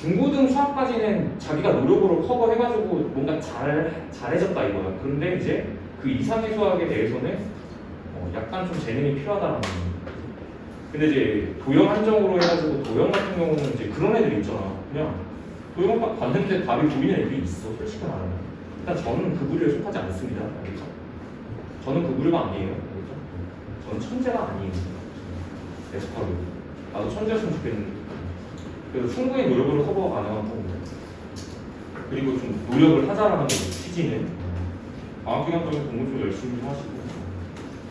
중고등 수학까지는 자기가 노력으로 커버해가지고 뭔가 잘해졌다 이거야. 그런데 이제 그 이상의 수학에 대해서는 약간 좀 재능이 필요하다라는 거야. 근데 이제 도형 한정으로 해가지고 도형 같은 경우는 이제 그런 애들 있잖아. 그냥 도형 봤는데 답이 보이는 애들이 있어. 솔직히 말하면. 일단 저는 그 부류에 속하지 않습니다. 알겠죠? 저는 그 부류가 아니에요. 알겠죠? 저는 천재가 아니에요. 에스파로. 나도 천재였으면 좋겠는데. 그래서 충분히 노력으로 커버가 가능하고, 그리고 좀 노력을 하자라는 취지는 방학 기간 동안 공부 좀 열심히 하시고,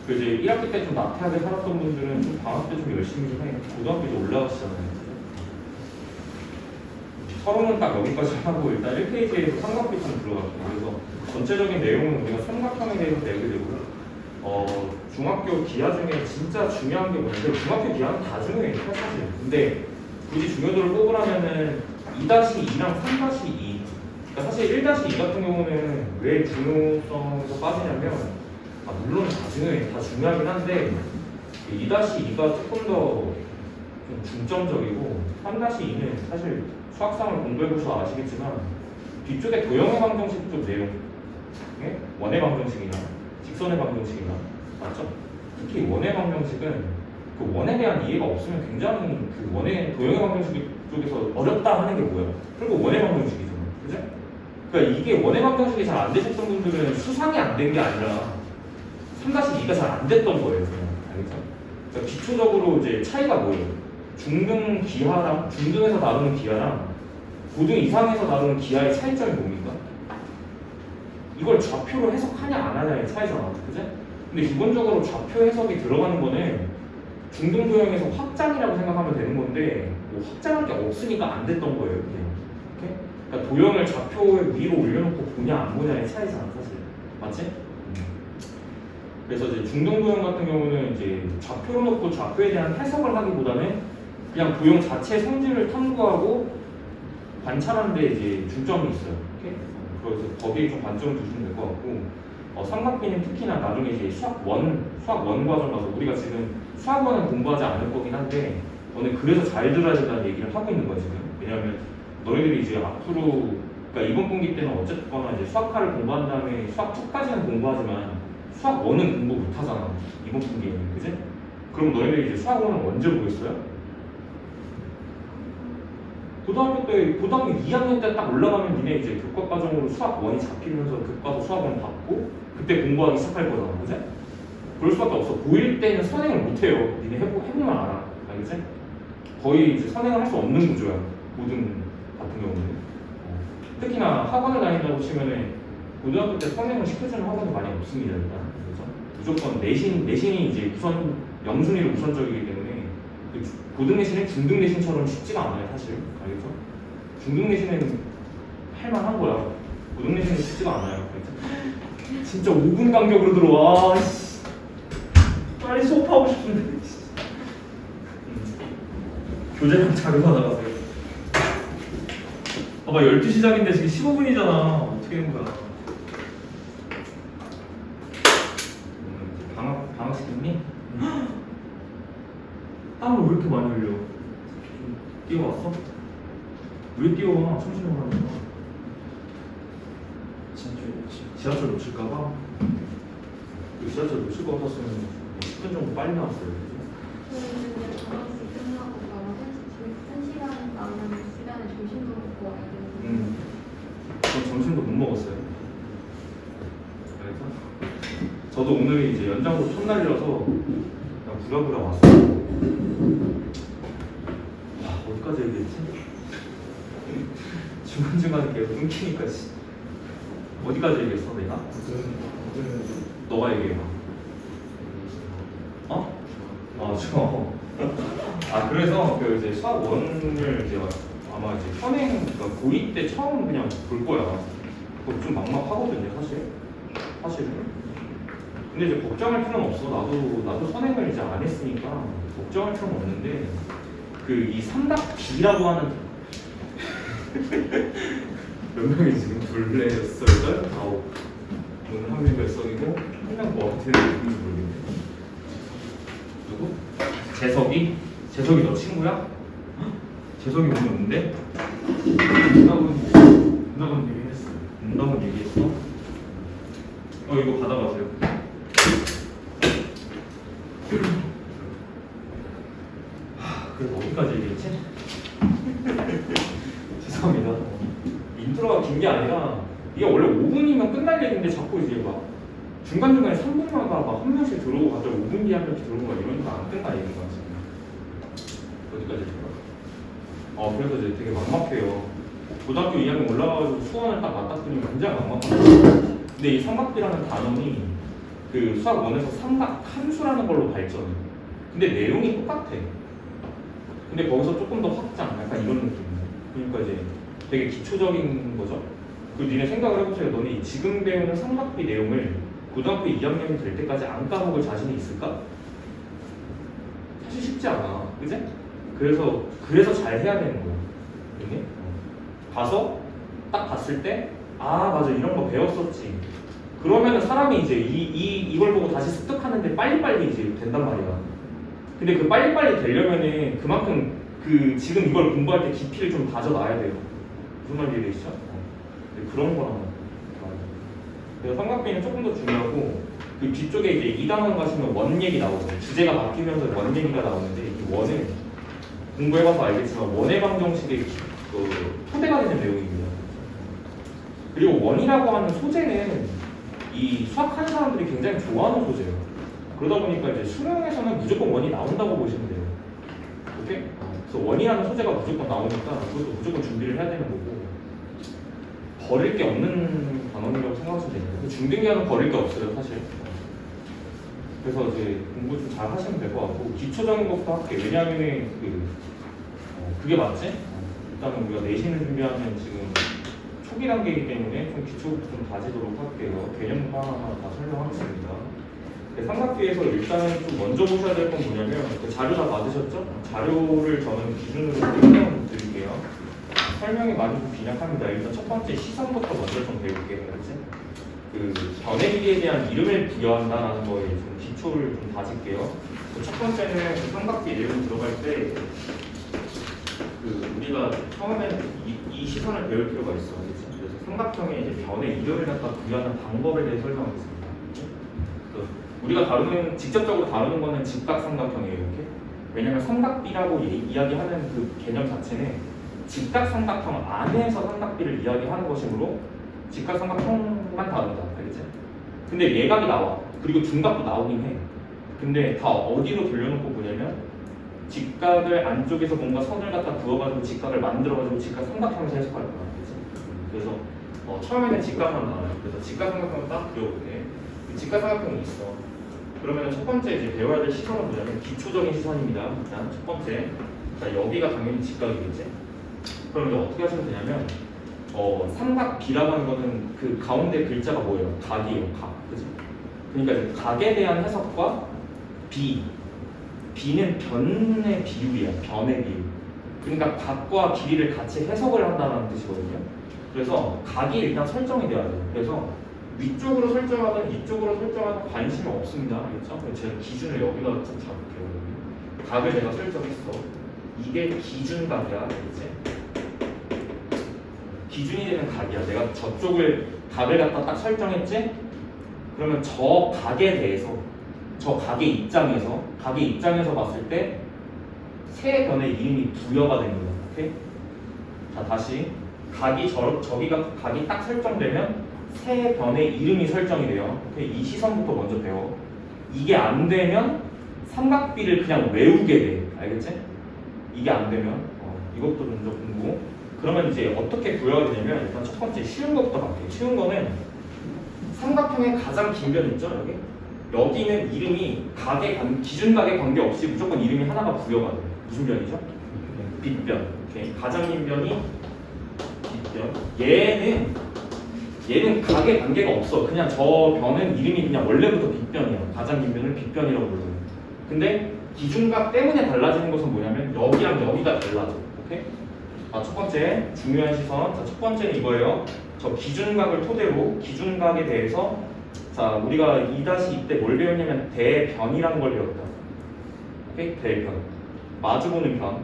그 이제 1학기 때 좀 나태하게 살았던 분들은 좀 방학 때 좀 열심히 좀 해. 고등학교 이제 올라가시잖아요. 서론은 딱 여기까지 하고 일단 1페이지에서 삼각비판 들어가고, 그래서 전체적인 내용은 우리가 삼각형에 대해서 내게 되고, 중학교 기하 중에 진짜 중요한 게 뭐냐면, 중학교 기하는 다 중요해요 사실. 근데 굳이 중요도를 뽑으라면은 2-2랑 3-2. 그러니까 사실 1-2 같은 경우는 왜 중요성에서 빠지냐면, 물론 다 중요해, 다 중요하긴 한데 2-2가 조금 더 좀 중점적이고 3-2는 사실 수학상을 공부해보셔서 아시겠지만 뒤쪽에 도형의 방정식 쪽 내용, 원의 방정식이나 직선의 방정식이나 맞죠? 특히 원의 방정식은 그 원에 대한 이해가 없으면 굉장히 그 원의 도형의 방정식 쪽에서 어렵다 하는 게 뭐야? 그리고 원의 방정식이잖아, 그죠? 그러니까 이게 원의 방정식이 잘 안 되셨던 분들은 수상이 안 된 게 아니라 3-2가 잘 안 됐던 거예요, 그냥. 알겠죠? 그러니까 기초적으로 이제 차이가 뭐예요? 중등 기하랑 중등에서 다루는 기하랑 고등 이상에서 다루는 기하의 차이점이 뭡니까? 이걸 좌표로 해석하냐 안 하냐의 차이잖아, 그죠? 근데 기본적으로 좌표 해석이 들어가는 거는 중등 도형에서 확장이라고 생각하면 되는 건데 뭐 확장할 게 없으니까 안 됐던 거예요, 그냥. 오케이? 그러니까 도형을 좌표 위로 올려놓고 보냐 안 보냐의 차이잖아, 사실. 맞지? 그래서 이제 중등 도형 같은 경우는 이제 좌표로 놓고 좌표에 대한 해석을 하기보다는 그냥 도형 자체의 성질을 탐구하고 관찰하는 데 이제 중점이 있어요. 오케이? 그래서 거기에 좀 관점을 두시면 될 것 같고, 삼각비는 특히나 나중에 이제 수학 원 과정 가서 우리가 지금 수학 원은 공부하지 않을 거긴 한데 너네 그래서 잘 들어야 된다는 얘기를 하고 있는 거야 지금. 왜냐하면 너희들이 이제 앞으로 그러니까 이번 분기 때는 어쨌거나 이제 수학과를 공부한 다음에 수학 2까지는 공부하지만 수학 1은 공부 못 하잖아, 이번 분기에는. 그지? 그럼 너희들이 이제 수학 1은 언제 보겠어요? 고등학교 2학년 때 딱 올라가면 니네 이제 교과 과정으로 수학 1이 잡히면서 교과서 수학 1 받고 그때 공부하기 시작할 거잖아, 그지? 그럴 수밖에 없어. 고1 때는 선행을 못 해요. 니네 해보면 알아. 알겠지? 거의 이제 선행을 할 수 없는 구조야, 고등 같은 경우는. 특히나 학원을 다닌다고 치면은 고등학교 때 선행을 시켜주는 학원이 많이 없습니다, 일단. 그죠? 무조건 내신이 이제 영순위로 우선적이기 때문에 고등 내신은 중등 내신처럼 쉽지가 않아요, 사실. 알겠죠? 중등 내신은 할만한 거야. 고등 내신은 쉽지가 않아요. 알겠죠? 진짜 5분 간격으로 들어와. 빨리 수업하고 싶은데. 교재랑 자료가 나가세요. 봐봐, 12시 시작인데 지금 15분이잖아. 어떻게 된 거야? 방학식 있니? 땀을 왜 이렇게 많이 흘려? 좀 뛰어왔어? 왜 뛰어와? 청소년 하는 거. 지하철 놓칠까봐? 지하철 놓칠 거 같았으면 10분 정도 빨리 나왔어요. 저희는 방학식 끝나고 바로 1시간 남은 시간에 점심도 먹고 와야 되는데 전 점심도 못 먹었어요. 그래서 저도 오늘이 이제 연장소 첫날이라서 그냥 부랴부랴 왔어요. 어디까지 얘기했지? 중간중간에 계속 끊기니까 어디까지 얘기했어 내가? 너가 얘기해봐. 그래서 그 이제 수학 1을 이제 아마 이제 선행, 그러니까 고2 때 처음 그냥 볼 거야. 그거 좀 막막하거든요, 사실은. 근데 이제 걱정할 필요는 없어. 나도 선행을 이제 안 했으니까 걱정할 필요는 없는데 이 삼각비라고 하는 몇 명이 지금 둘레 썰, 아홉. 오늘 한 명 몇 석이고 한 명 뭐 어떻게 되는지 모르겠네. 누구? 재석이 너 친구야? 재석이 오늘 온대? 문학은 얘기했어요. 온다고 얘기했어? 이거 받아가세요. 그래서 어디까지 얘기했지? 죄송합니다. 인트로가 긴 게 아니라 이게 원래 5분이면 끝날 얘기인데 자꾸 이제 막 중간중간에 3분마다 막 한 명씩 들어오고 갑자기 5분 뒤에 한 명씩 들어오고 막 이러니까 안 끝나 얘기인 거야 지금. 어디까지 들어가? 그래서 이제 되게 막막해요. 고등학교 2학년 올라가가지고 수원을 딱 맞닥뜨리면 굉장히 막막하거든요. 근데 이 삼각비라는 단원이 그 수학 1에서 삼각 함수라는 걸로 발전해. 근데 내용이 똑같아. 근데 거기서 조금 더 확장, 약간 이런 느낌이야. 그러니까 이제 되게 기초적인 거죠. 그 니네 생각을 해보세요. 너네 지금 배우는 삼각비 내용을 고등학교 2학년이 될 때까지 안 까먹을 자신이 있을까? 사실 쉽지 않아. 그지? 그래서 잘 해야 되는 거야. 그지? 가서 딱 봤을 때, 맞아, 이런 거 배웠었지. 그러면은 사람이 이제 이걸 보고 다시 습득하는데 빨리빨리 이제 된단 말이야. 근데 그 빨리빨리 되려면은 그만큼 그 지금 이걸 공부할 때 깊이를 좀 다져놔야 돼요. 무슨 말인지 이해되시죠? 그런 거랑 맞아요. 그래서 삼각비는 조금 더 중요하고 그 뒤쪽에 이제 2단원 가시면 원 얘기 나오죠. 주제가 바뀌면서 원 얘기가 나오는데 이 원은 공부해봐서 알겠지만 원의 방정식의 토대가 되는 내용입니다. 그리고 원이라고 하는 소재는 이 수학하는 사람들이 굉장히 좋아하는 소재예요. 그러다 보니까 이제 수능에서는 무조건 원이 나온다고 보시면 돼요. 오케이? 그래서 원이라는 소재가 무조건 나오니까 그것도 무조건 준비를 해야 되는 거고 버릴 게 없는 단원이라고 생각하시면 됩니다. 중등기하는 버릴 게 없어요, 사실. 그래서 이제 공부 좀 잘 하시면 될 것 같고 기초적인 것부터 할게요. 왜냐하면 그게 맞지? 일단은 우리가 내신을 준비하면 지금 초기 단계이기 때문에 좀 기초부터 좀 다지도록 할게요. 개념 하나하나 다 설명하겠습니다. 삼각비에서 일단은 좀 먼저 보셔야 될 건 뭐냐면 그 자료 다 받으셨죠? 자료를 저는 기준으로 설명드릴게요. 설명이 많이 좀 빈약합니다. 일단 첫 번째 시선부터 먼저 좀 배울게요. 그렇지? 그 변의 길이에 대한 이름을 부여한다는 거에 좀 기초를 좀 다질게요. 첫 번째는 그 삼각비 내용 들어갈 때 우리가 처음에는 이 시선을 배울 필요가 있어. 그렇지? 그래서 삼각형의 이제 변의 이름을 갖다 부여하는 방법에 대해 설명하겠습니다. 우리가 직접적으로 다루는 거는 직각삼각형이에요. 이렇게. 왜냐면 삼각비라고 이야기하는 그 개념 자체는 직각삼각형 안에서 삼각비를 이야기하는 것이므로 직각삼각형만 다룬다. 알겠지? 근데 예각이 나와. 그리고 둔각도 나오긴 해. 근데 다 어디로 돌려놓고 보냐면 직각을 안쪽에서 뭔가 선을 갖다 그어가지고 직각을 만들어가지고 직각삼각형에서 해석할 거야. 알겠지? 그래서 처음에는 직각만 나와요. 그래서 직각삼각형을 딱 그려볼게. 직각삼각형이 있어. 그러면 첫 번째 이제 배워야 될 시선은 뭐냐면 기초적인 시선입니다. 일단 첫 번째, 자 여기가 당연히 직각이겠지. 그럼 이제 어떻게 하시면 되냐면 삼각비라고 하는 거는 그 가운데 글자가 뭐예요? 각이에요. 각, 그죠? 그러니까 이제 각에 대한 해석과 비는 변의 비율이야. 변의 비율. 그러니까 각과 길이를 같이 해석을 한다는 뜻이거든요. 그래서 각이 일단 설정이 돼야 돼요. 그래서 위쪽으로 설정하든 이쪽으로 설정하든 관심이 없습니다. 알겠죠? 제가 기준을 여기다 좀 잡을게요. 각을 내가 설정했어. 이게 기준각이야. 알겠지? 기준이 되는 각이야. 내가 저쪽을 각을 갖다 딱 설정했지? 그러면 저 각에 대해서 저 각의 입장에서 봤을 때 세 변의 이름이 부여가 됩니다. 오케이? 자 다시 저기가 각이 딱 설정되면 세 변의 이름이 설정이 돼요. 오케이? 이 시선부터 먼저 배워. 이게 안 되면 삼각비를 그냥 외우게 돼. 알겠지? 이게 안 되면 이것도 먼저 공부. 그러면 이제 어떻게 구해야 되냐면 일단 첫 번째 쉬운 것부터 갈게요. 쉬운 거는 삼각형의 가장 긴 변 있죠? 여기는 이름이 기준각에 관계없이 무조건 이름이 하나가 부여가 돼요. 무슨 변이죠? 빗변. 오케이. 가장 긴 변이 빗변. 얘는 각에 관계가 없어. 그냥 저 변은 이름이 그냥 원래부터 빗변이야. 가장 긴 변을 빗변이라고 불러요. 근데 기준각 때문에 달라지는 것은 뭐냐면 여기랑 여기가 달라져. 오케이? 첫 번째 중요한 시선. 자, 첫 번째는 이거예요. 저 기준각을 토대로 기준각에 대해서 자 우리가 2-2 때 뭘 배웠냐면 대변이라는 걸 배웠다. 오케이? 대변. 마주보는 변.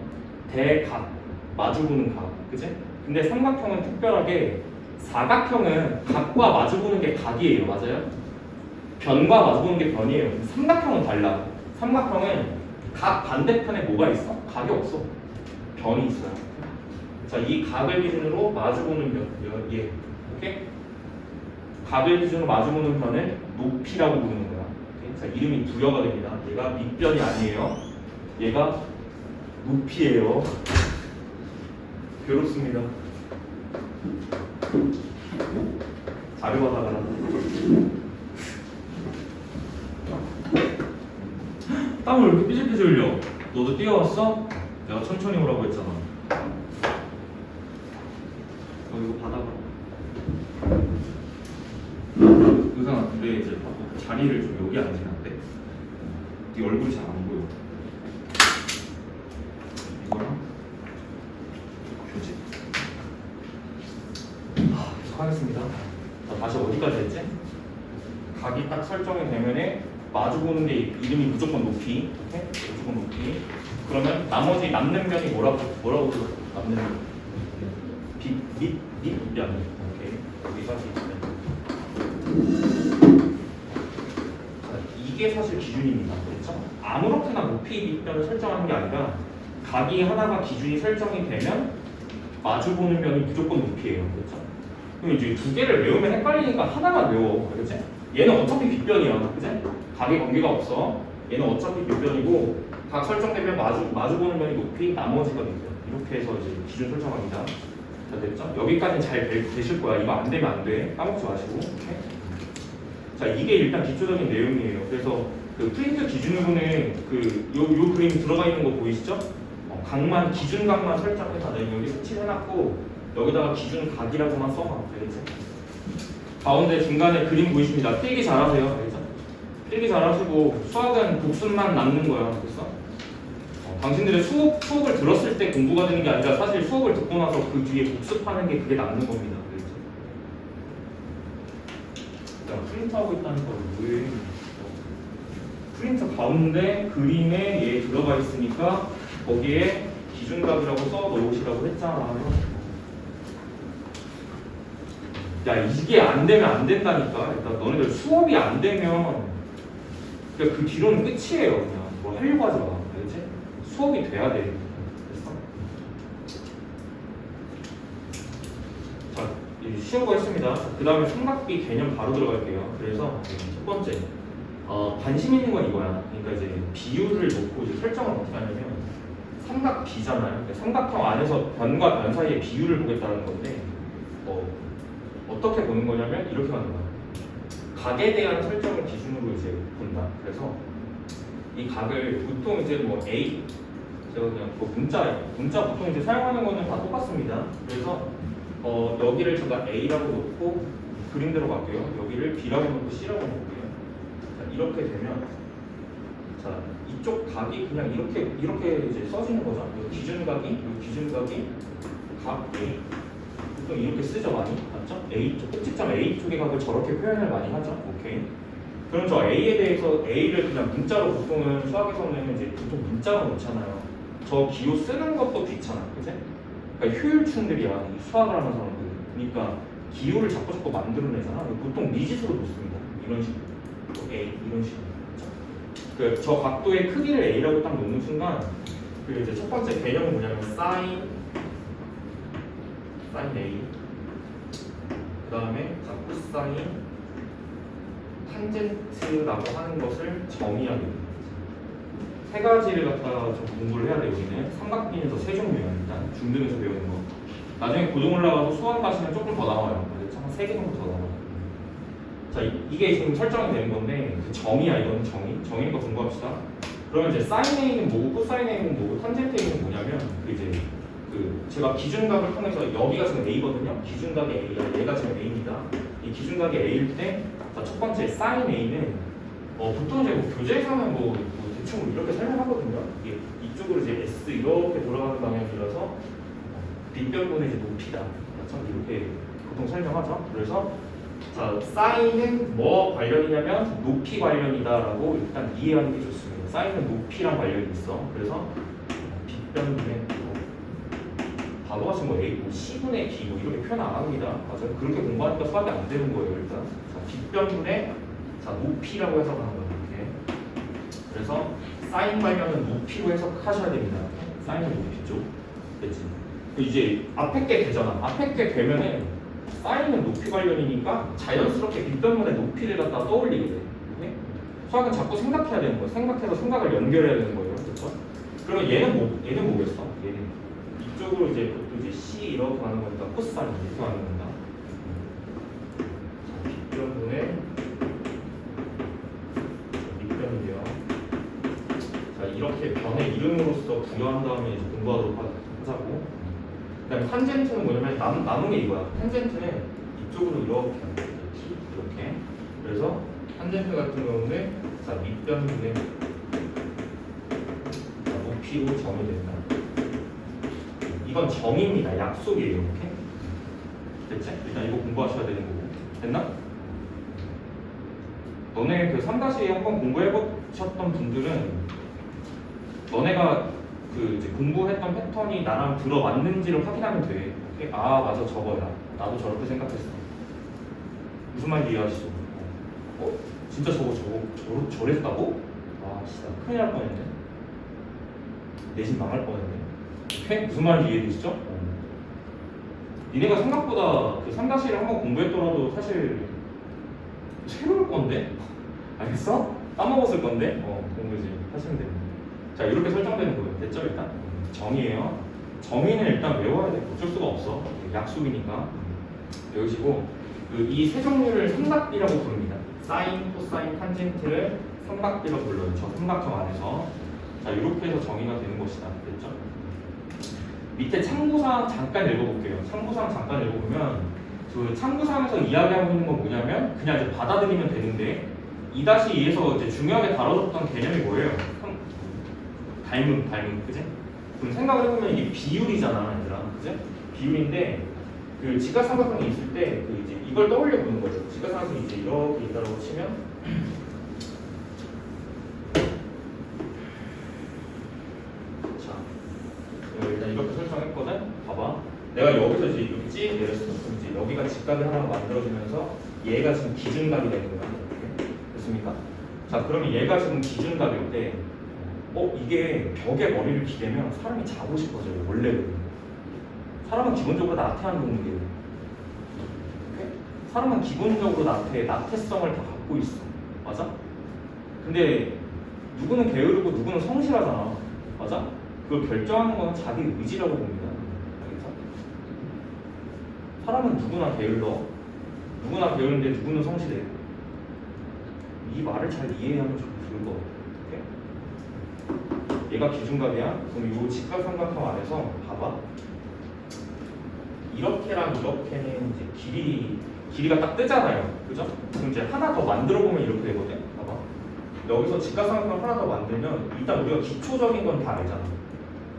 대각. 마주보는 각, 그지? 근데 삼각형은 특별하게 사각형은 각과 마주보는 게 각이에요, 맞아요? 변과 마주보는 게 변이에요. 삼각형은 달라. 삼각형은 각 반대편에 뭐가 있어? 각이 없어. 변이 있어요. 자, 이 각을 기준으로 마주보는 변, 예, 오케이? 각을 기준으로 마주보는 변을 높이라고 부르는 거야. 오케이? 자, 이름이 부여가 됩니다. 얘가 밑변이 아니에요. 얘가 높이에요. 괴롭습니다. 자료 받아가라. 땀을 왜 이렇게 삐질삐질 흘려? 너도 뛰어왔어? 내가 천천히 오라고 했잖아. 이거 받아봐. 의상아, 근데 이제 자리를 좀 여기 앉으면 안 돼? 네 얼굴이 잘 안 보여. 이거랑 교지. 계속 하겠습니다. 자, 다시 어디까지 했지? 각이 딱 설정이 되면은 마주보는 게 이름이 무조건 높이. 오케이? 무조건 높이. 그러면 나머지 남는 변이 뭐라고 불러? 남는 밑변. 오케이. 여기가 밑변. 자, 이게 사실 기준입니다. 그렇죠? 아무렇게나 높이 밑변을 설정하는 게 아니라 각이 하나가 기준이 설정이 되면 마주보는 변이 무조건 높이에요. 그렇죠? 그럼 이제 두 개를 외우면 헷갈리니까 하나만 외워. 그렇지? 얘는 어차피 빗변이야. 그치? 각의 관계가 없어. 얘는 어차피 빗변이고 각 설정되면 마주보는 면이 높이, 나머지가 밑변. 이렇게 해서 이제 기준 설정합니다. 자, 됐죠? 여기까지는 잘 되실 거야. 이거 안 되면 안 돼. 까먹지 마시고. 오케이? 자, 이게 일단 기초적인 내용이에요. 그래서 그 프린트 기준으로는 요 그림 들어가 있는 거 보이시죠? 각만, 기준각만 설정해서 내가 여기 색칠해놨고 여기다가 기준각이라고만 써놔. 알겠지? 가운데 중간에 그림 보이십니다. 필기 잘하세요. 알겠죠? 필기 잘하시고 수학은 복습만 남는 거야. 알겠어? 당신들의 수업을 들었을 때 공부가 되는 게 아니라 사실 수업을 듣고 나서 그 뒤에 복습하는 게 그게 남는 겁니다. 알겠죠? 야, 프린트하고 있다는 거 왜? 프린터 가운데 그림에 얘 들어가 있으니까 거기에 기준각이라고 써 놓으시라고 했잖아요. 야, 이게 안 되면 안 된다니까. 일단 너네들 수업이 안 되면 그냥 그 뒤로는 끝이에요. 그냥 뭐 하려고 하지 마. 알겠지? 수업이 돼야 돼. 됐어? 자, 쉬운 거 했습니다. 그 다음에 삼각비 개념 바로 들어갈게요. 그래서 첫 번째, 관심 있는 건 이거야. 그러니까 이제 비율을 놓고 이제 설정을 어떻게 하냐면 삼각비잖아요. 그러니까 삼각형 안에서 변과 변 사이의 비율을 보겠다는 건데 어떻게 보는 거냐면 이렇게 하는 거야. 각에 대한 설정을 기준으로 이제 본다. 그래서 이 각을 보통 이제 뭐 A, 제가 그냥 문자 보통 이제 사용하는 거는 다 똑같습니다. 그래서 여기를 제가 A라고 놓고 그림대로 갈게요. 여기를 B라고 놓고 C라고 놓을게요. 자, 이렇게 되면 자, 이쪽 각이 그냥 이렇게 이제 써지는 거죠. 이 기준각이 각 A. 보통 이렇게 쓰죠, 많이. 맞죠? A쪽, 꼭지점 A 쪽의 각을 저렇게 표현을 많이 하죠. 오케이. 그럼 저 A에 대해서 A를 그냥 문자로 보통은 수학에서는 이제 보통 문자로 놓잖아요. 저 기호 쓰는 것도 귀찮아. 그치? 그러니까 효율충들이야. 이 수학을 하는 사람들. 그러니까 기호를 자꾸 만들어내잖아. 보통 미지수로 놓습니다. 이런 식으로. A, 이런 식으로. 그 저 각도의 크기를 A라고 딱 놓는 순간 그 이제 첫 번째 개념은 뭐냐면 sin A 그 다음에 코사인 탄젠트라고 하는 것을 정의하게 됩니다. 세 가지를 갖다가 좀 공부를 해야 돼요. 여기는 삼각비에서 세 종류예요. 일단 중등에서 배우는 거. 나중에 고등 올라가서 수학 가시면 조금 더 나와요. 한 3개 정도 더 나와요. 자, 이게 지금 설정이 되는 건데 그 정의야. 이건 정의인 거 공부합시다. 그러면 이제 사인 A는 뭐고 코사인 A는 뭐고 탄젠트 A는 뭐냐면 제가 기준각을 통해서 여기가 지금 A거든요. 기준각이 A야. 얘가 지금 A입니다. 이 기준각이 A일 때 첫 번째 사인 A는 보통 이제 교재에서는 대충 이렇게 설명하거든요. 이게 이쪽으로 이제 S 이렇게 돌아가는 방향이라서 빗변분의 이제 높이다. 그렇죠? 이렇게 보통 설명하죠. 그래서 자, 사인은 뭐 관련이냐면 높이 관련이다라고 일단 이해하는 게 좋습니다. 사인은 높이랑 관련이 있어. 그래서 빗변분의 바보같이 뭐 A, 뭐 C분의 B 뭐 이렇게 표현 안 합니다. 맞아요. 그렇게 공부하니까 수학이 안 되는 거예요. 일단 자, 빗변분의 자 높이라고 해석하는 거예요. 이렇게. 그래서 사인 관련은 높이로 해석하셔야 됩니다. 사인은 높이 쪽. 됐지? 이제 앞에 게 되잖아. 앞에 게 되면은 사인은 높이 관련이니까 자연스럽게 빗변분의 높이를 갖다 떠올리게 돼. 네? 수학은 자꾸 생각해야 되는 거예요. 생각해서 생각을 연결해야 되는 거예요. 그렇죠? 그러면 얘는 뭐겠어? 얘는 이쪽으로 이제 C 이렇게 가는 거니까 코사인 이렇게 가는 겁니다. 자, 빗변분의 밑변이에요. 자, 이렇게 변의 이름으로써 부여한 다음에 이제 공부하도록 하자고. 그다음에 탄젠트는 뭐냐면 남은 게 이거야. 탄젠트는 이쪽으로 이렇게 하는 거야. 이렇게. 그래서 탄젠트 같은 경우는 자 밑변분의 높이로 정이 된다. 이건 정의입니다. 약속이에요. 이렇게. 됐지? 일단 이거 공부하셔야 되는 거고. 됐나? 너네 그 3-2 한번 공부해보셨던 분들은 너네가 그 이제 공부했던 패턴이 나랑 들어맞는지를 확인하면 돼. 오케이? 아 맞아 저거야. 나도 저렇게 생각했어. 무슨 말인지 이해하시죠? 진짜 저랬다고? 아 진짜 큰일 날 뻔했네. 내신 망할 뻔했네. 오케이? 무슨 말인지 이해되시죠? 니네가 생각보다 그 3-1을 한번 공부했더라도 사실 새로울 건데? 알겠어? 까먹었을 건데? 공부 이제 하시면 됩니다. 자 이렇게 설정되는 거예요. 됐죠 일단? 정의예요. 정의는 일단 외워야 돼. 어쩔 수가 없어. 약속이니까. 외우시고 이 세 종류를 삼각비라고 부릅니다. 사인, 코사인, 탄젠트를 삼각비라고 불러요. 저 삼각형 안에서. 자 이렇게 해서 정의가 되는 것이다. 됐죠? 밑에 참고사항 잠깐 읽어볼게요. 참고사항 잠깐 읽어보면 그 참고사항에서 이야기하고 있는 건 뭐냐면 그냥 이제 받아들이면 되는데 2-2에서 이제 중요하게 다뤄졌던 개념이 뭐예요? 닮음, 그지? 그럼 생각을 해보면 이게 비율이잖아, 얘들아, 그지? 비율인데 그 직각삼각형이 있을 때 그 이제 이걸 떠올려 보는 거죠. 직각삼각형이 이제 이렇게 있다고 치면 자, 일단 이렇게 설정했거든. 봐봐, 내가 여기서 이제 이렇게 찌 내렸어. 그럼 이제 여기가 직각이 하나가 만들어지면서 얘가 지금 기준각이 되는 거야. 이렇게. 됐습니까? 자, 그러면 얘가 지금 기준각일 때 이게 벽에 머리를 기대면 사람이 자고 싶어져요. 원래는 사람은 기본적으로 나태한 동물이에요. 사람은 기본적으로 나태성을 다 갖고 있어. 맞아? 근데 누구는 게으르고 누구는 성실하잖아. 맞아? 그걸 결정하는 건 자기 의지라고 봅니다. 알겠어? 사람은 누구나 게으른데 누구는 성실해. 이 말을 잘 이해하면 좋을 것 같아. 얘가 기준각이야. 그럼 이 직각삼각형 안에서 봐봐. 이렇게랑 이렇게는 이제 길이가 딱 뜨잖아요. 그죠? 그럼 이제 하나 더 만들어 보면 이렇게 되거든. 봐봐. 여기서 직각삼각형 하나 더 만들면 일단 우리가 기초적인 건 다 알잖아.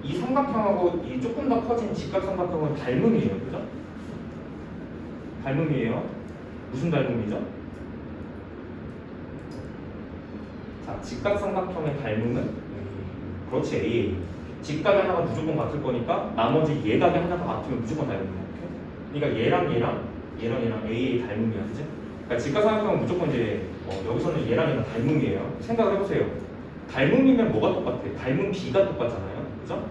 이 삼각형하고 이 조금 더 커진 직각삼각형은 닮음이에요. 그죠? 닮음이에요. 무슨 닮음이죠? 자, 직각삼각형의 닮음은 그렇지, AA. 직각이 하나가 무조건 같을 거니까 나머지 예각이 하나가 같으면 무조건 닮음이야. 그러니까 얘랑 AA 닮음이야, 그치? 그러니까 직각삼각형은 무조건 이제 여기서는 얘랑 닮음이에요. 생각을 해보세요. 닮음이면 뭐가 똑같아? 닮음 B가 똑같잖아요, 그죠?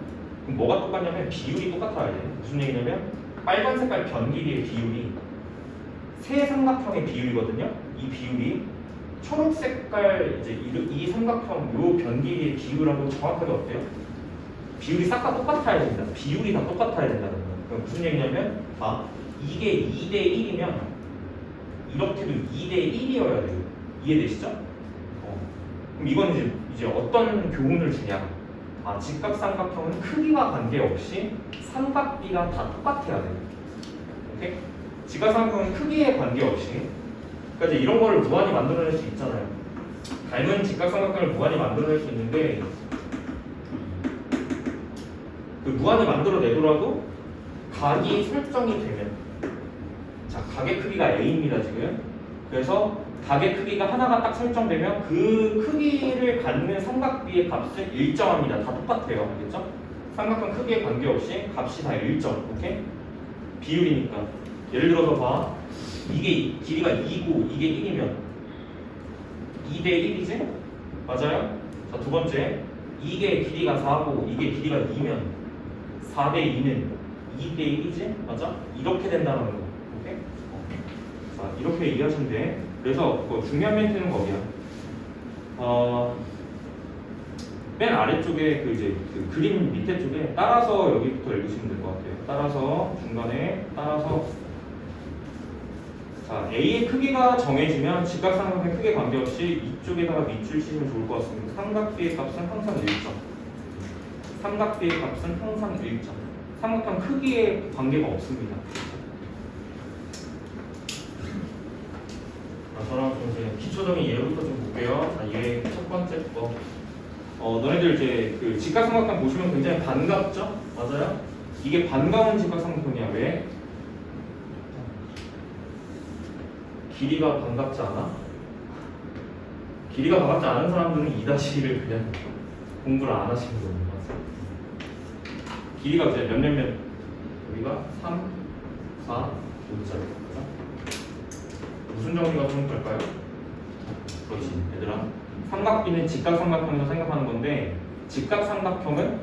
그럼 뭐가 똑같냐면 비율이 똑같아야 돼. 무슨 얘기냐면 빨간 색깔 변 길이의 비율이 세 삼각형의 비율이거든요. 이 비율이 초록 색깔 이제 이 삼각형 요 변 길이의 비율하고 정확하게 어때요? 비율이 싹 다 똑같아야 됩니다. 비율이 다 똑같아야 된다는 거예요. 그럼 무슨 얘기냐면 이게 2대1이면 이렇게도 2대1이어야 돼요. 이해되시죠? 그럼 이건 이제 어떤 교훈을 주냐? 직각삼각형은 크기와 관계없이 삼각비가 다 똑같아야 돼요. 오케이? 직각삼각형은 크기에 관계없이 그러니까 이제 이런 거를 무한히 만들어낼 수 있잖아요. 닮은 직각삼각형을 무한히 만들어낼 수 있는데 그 무한히 만들어내더라도 각이 설정이 되면 자 각의 크기가 A입니다 지금. 그래서 각의 크기가 하나가 딱 설정되면 그 크기를 갖는 삼각비의 값은 일정합니다. 다 똑같아요. 알겠죠? 삼각형 크기에 관계없이 값이 다 일정. 오케이? 비율이니까. 예를 들어서 봐. 이게 길이가 2고 이게 1이면 2대 1이지? 맞아요? 자, 두 번째. 이게 길이가 4고 이게 길이가 2면 4대 2는 2대 1이지? 맞아? 이렇게 된다는 거. 오케이? 자, 이렇게 이해하시면 돼. 그래서 중요한 멘트는 거기야. 맨 아래쪽에 그 그림 밑에 쪽에 따라서 여기부터 읽으시면 될 것 같아요. 따라서 중간에 따라서 자 A의 크기가 정해지면 직각삼각형의 크기에 관계없이 이쪽에다가 밑줄 치시면 좋을 것 같습니다. 삼각비의 값은 항상 일정. 삼각비의 값은 항상 일정. 삼각형 크기에 관계가 없습니다. 저랑 좀 이제 기초적인 예부터 좀 볼게요. 자, 얘 첫 번째 거. 너네들 이제 그 직각삼각형 보시면 굉장히 반갑죠? 맞아요? 이게 반가운 직각삼각형이야. 왜? 길이가 반갑지 않아? 길이가 반갑지 않은 사람들은 2-1을 그냥 공부를 안 하시는 거예요. 맞아요? 길이가 이제 몇 여기가 3, 4, 5짜리. 무슨 정리가 좀 될까요? 그렇지, 얘들아. 삼각비는 직각삼각형에서 생각하는 건데 직각삼각형은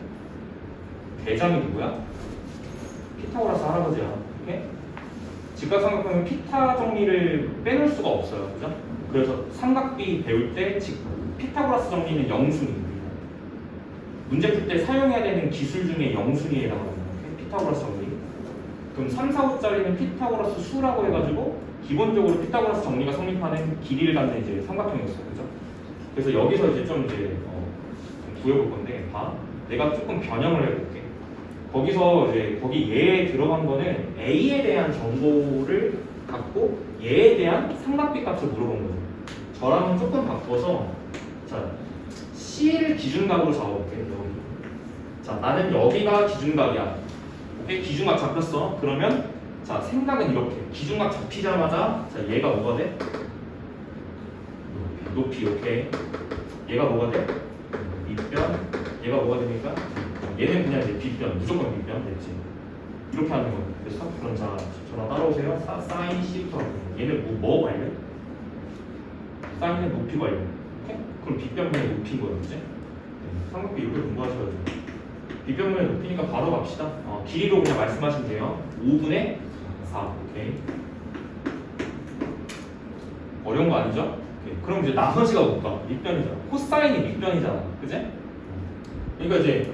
대장이 누구야? 피타고라스 할아버지야. 오케이? 직각삼각형은 피타 정리를 빼놓을 수가 없어요. 그죠? 그래서 삼각비 배울 때 피타고라스 정리는 영순입니다. 문제 풀 때 사용해야 되는 기술 중에 영순위에 해당합니다. 피타고라스 정리. 그럼 3, 4, 5짜리는 피타고라스 수라고 해가지고 기본적으로 피타고라스 정리가 성립하는 길이를 갖는 이제 삼각형이었어요. 그죠? 그래서 여기서 이제 좀 구해볼 건데, 봐. 내가 조금 변형을 해볼게. 거기서 이제 거기 얘에 들어간 거는 A에 대한 정보를 갖고 얘에 대한 삼각비 값을 물어본 거죠. 저랑은 조금 바꿔서 자 C를 기준각으로 잡아볼게. 여기. 자 나는 여기가 기준각이야. 오케이? 기준각 잡혔어. 그러면 자 생각은 이렇게. 기준각 잡히자마자 자 얘가 뭐가 돼? 높이. 오케이. 얘가 뭐가 돼? 밑변. 얘가 뭐가 됩니까? 얘는 그냥 이제 빗변, 무조건 빗변 됐지. 이렇게 하는 거예요. 그래서 그럼 자, 저랑 따라오세요. 사인 C부터 하는 거예요. 얘는 뭐 관련? 사인은 높이 관련. 오케이? 그럼 빗변분의 높이인 거예요, 그치? 삼각비 이렇게 공부하셔야죠. 빗변분의 높이니까 바로 갑시다. 길이로 그냥 말씀하시면 돼요. 5분의 4. 오케이. 어려운 거 아니죠? 오케이. 그럼 이제 나머지가 뭘까? 밑변이잖아. 코사인이 밑변이잖아. 그치? 그러니까 이제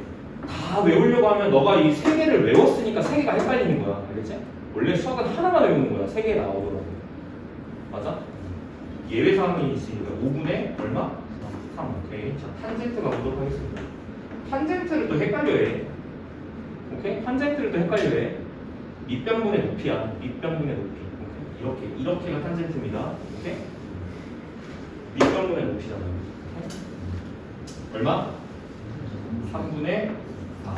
다 외우려고 하면 너가 이 세 개를 외웠으니까 세 개가 헷갈리는 거야. 알겠지? 원래 수학은 하나만 외우는 거야. 세 개 나오더라고. 맞아? 예외 사항이 있으니까 5분의 얼마? 3. 오케이. 자, 탄젠트가 보도록 하겠습니다. 탄젠트를 또 헷갈려해. 오케이? 탄젠트를 또 헷갈려해. 밑변분의 높이야. 밑변분의 높이. 오케이? 이렇게가 탄젠트입니다. 오케이? 밑변분의 높이잖아. 오케이? 얼마? 3분의 4.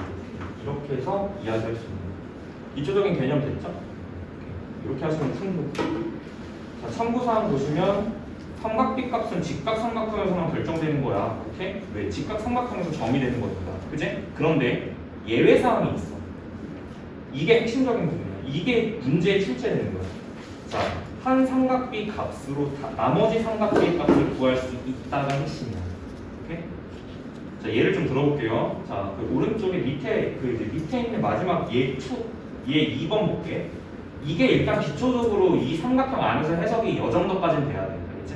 이렇게 해서 이야기할 수 있는 기초적인 개념 됐죠? 이렇게 하시면 충분히. 자, 참고사항 보시면 삼각비 값은 직각삼각형에서만 결정되는 거야. 오케이? 왜? 직각삼각형에서 정의되는 거니까. 그치? 그런데 예외사항이 있어. 이게 핵심적인 부분이야. 이게 문제에 출제되는 거야. 자, 한 삼각비 값으로 나머지 삼각비의 값을 구할 수 있다가 핵심이야. 오케이? 자, 예를 좀 들어볼게요. 자, 그 오른쪽에 밑에 밑에 있는 마지막 얘 2번 볼게. 이게 일단 기초적으로 이 삼각형 안에서 해석이 이 정도까지는 돼야 돼. 알겠지?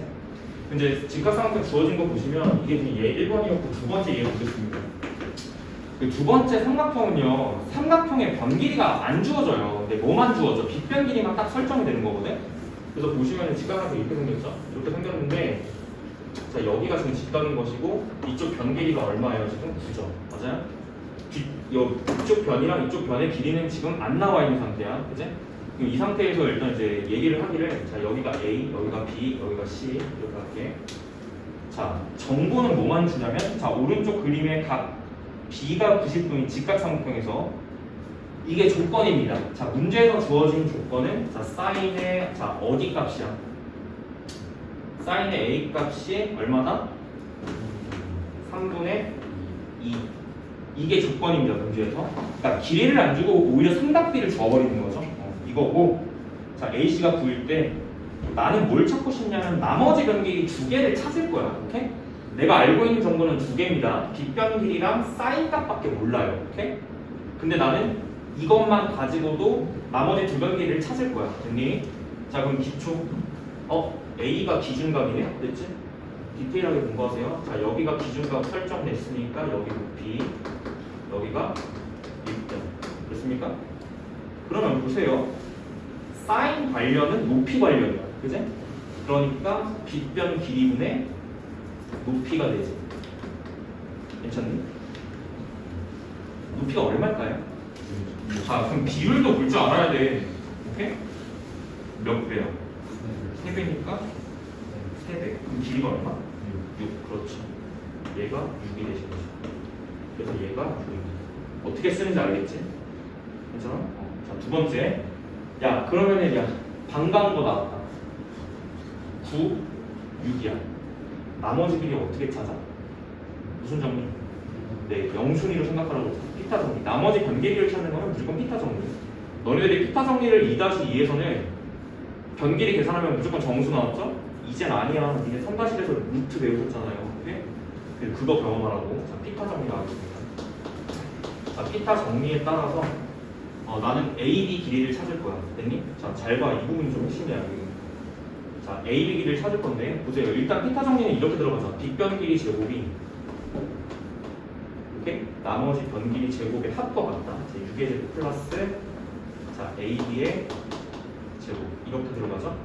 근데 직각삼각형 주어진 거 보시면 이게 지금 얘 1번이었고 두 번째 얘 보겠습니다. 그 두 번째 삼각형은요, 삼각형의 변 길이가 안 주어져요. 근데 뭐만 주어져? 빗변 길이만 딱 설정이 되는 거거든. 그래서 보시면 직각삼각형 이렇게 생겼죠? 이렇게 생겼는데. 자, 여기가 지금 직각인 것이고 이쪽 변 길이가 얼마예요? 지금 9죠. 맞아요? 이쪽 변이랑 이쪽 변의 길이는 지금 안 나와 있는 상태야. 그치? 이 상태에서 일단 이제 얘기를 하기를 자, 여기가 A, 여기가 B, 여기가 C 이렇게 할게. 자, 정보는 뭐만 주냐면 자, 오른쪽 그림의 각 B가 90도인 직각삼각형에서 이게 조건입니다. 자, 문제에서 주어진 조건은 자, 사인의 자, 어디 값이야? 사인의 A 값이 얼마다? 3분의 2. 이게 조건입니다. 문제에서. 그러니까 길이를 안 주고 오히려 삼각비를 줘버리는 거죠. 이거고. 자, AC가 9일 때 나는 뭘 찾고 싶냐면 나머지 변길이 두 개를 찾을 거야. 오케이? 내가 알고 있는 정보는 두 개입니다. 빗변 길이랑 사인 값밖에 몰라요. 오케이? 근데 나는 이것만 가지고도 나머지 두 변길이를 찾을 거야. 됐니? 자, 그럼 기초. A가 기준값이네? 됐지? 디테일하게 공부하세요. 자, 여기가 기준값 설정됐으니까 여기 높이, 여기가 1점. 됐습니까? 그러면 보세요. 사인 관련은 높이 관련이야. 그지? 그러니까 빗변 길이분의 높이가 되지. 괜찮니? 높이가 얼마일까요? 자, 그럼 비율도 볼 줄 알아야 돼. 오케이? 몇 배야? 3배니까 3배. 그럼 길이가 얼마? 6. 그렇죠. 얘가 6이 되신 거죠. 그래서 얘가 6입니다. 어떻게 쓰는지 알겠지? 괜찮아? 자, 두 번째. 야, 그러면은 야, 반가운 거 나왔다. 9, 6이야. 나머지 길이 어떻게 찾아? 무슨 정리? 네, 영순위로 생각하라고 했어. 피타 정리. 나머지 변길이를 찾는 거는 무조건 피타 정리. 너네들이 피타 정리를 2-2에서는 변길이 계산하면 무조건 정수 나왔죠? 이젠 아니야. 니네 3-1에서 루트 배우셨잖아요. 네? 그거 경험하라고. 자, 피타 정리 나왔습니다. 자, 피타 정리에 따라서 나는 AB 길이를 찾을 거야. 됐니? 자, 잘 봐. 이 부분이 좀 핵심이야. 여기. 자, AB 길이를 찾을 건데 보세요. 일단 피타 정리는 이렇게 들어가죠. 빗변 길이 제곱이 오케이? 나머지 변 길이 제곱의 합과 같다. 자, 6의 제곱 플러스 자, AB의 제곱 이렇게 들어가죠.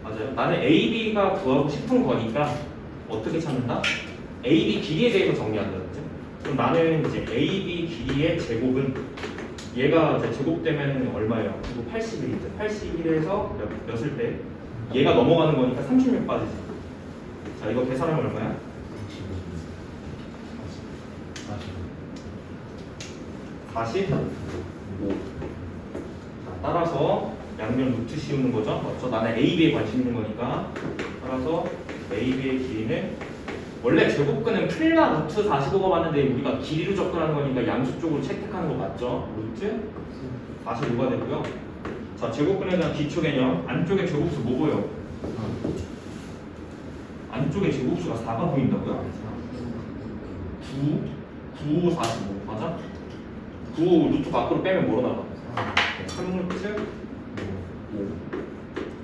맞아요. 나는 AB가 구하고 싶은 거니까 어떻게 찾는다? AB 길이에 대해서 정리한다. 그죠? 그럼 나는 이제 AB 길이의 제곱은 얘가 이제 제곱되면 얼마예요? 그리고 81이죠. 81에서 몇을 때? 얘가 넘어가는 거니까 36 빠지지. 자, 이거 계산하면 얼마야? 45. 자, 따라서 양면 루트 씌우는 거죠. 맞죠? 나는 AB에 관심 있는 거니까. 따라서 AB의 길이는 원래 제곱근은 플라 루트 45가 맞는데 우리가 길이로 접근하는 거니까 양수 쪽으로 채택하는 거 맞죠? 루트 45가 되고요. 자, 제곱근에 대한 기초 개념. 안쪽에 제곱수 뭐 보여? 안쪽에 제곱수가 4가 보인다고요? 9, 5, 45 맞아? 9 루트 밖으로 빼면 뭐로 나가? 3루트 5.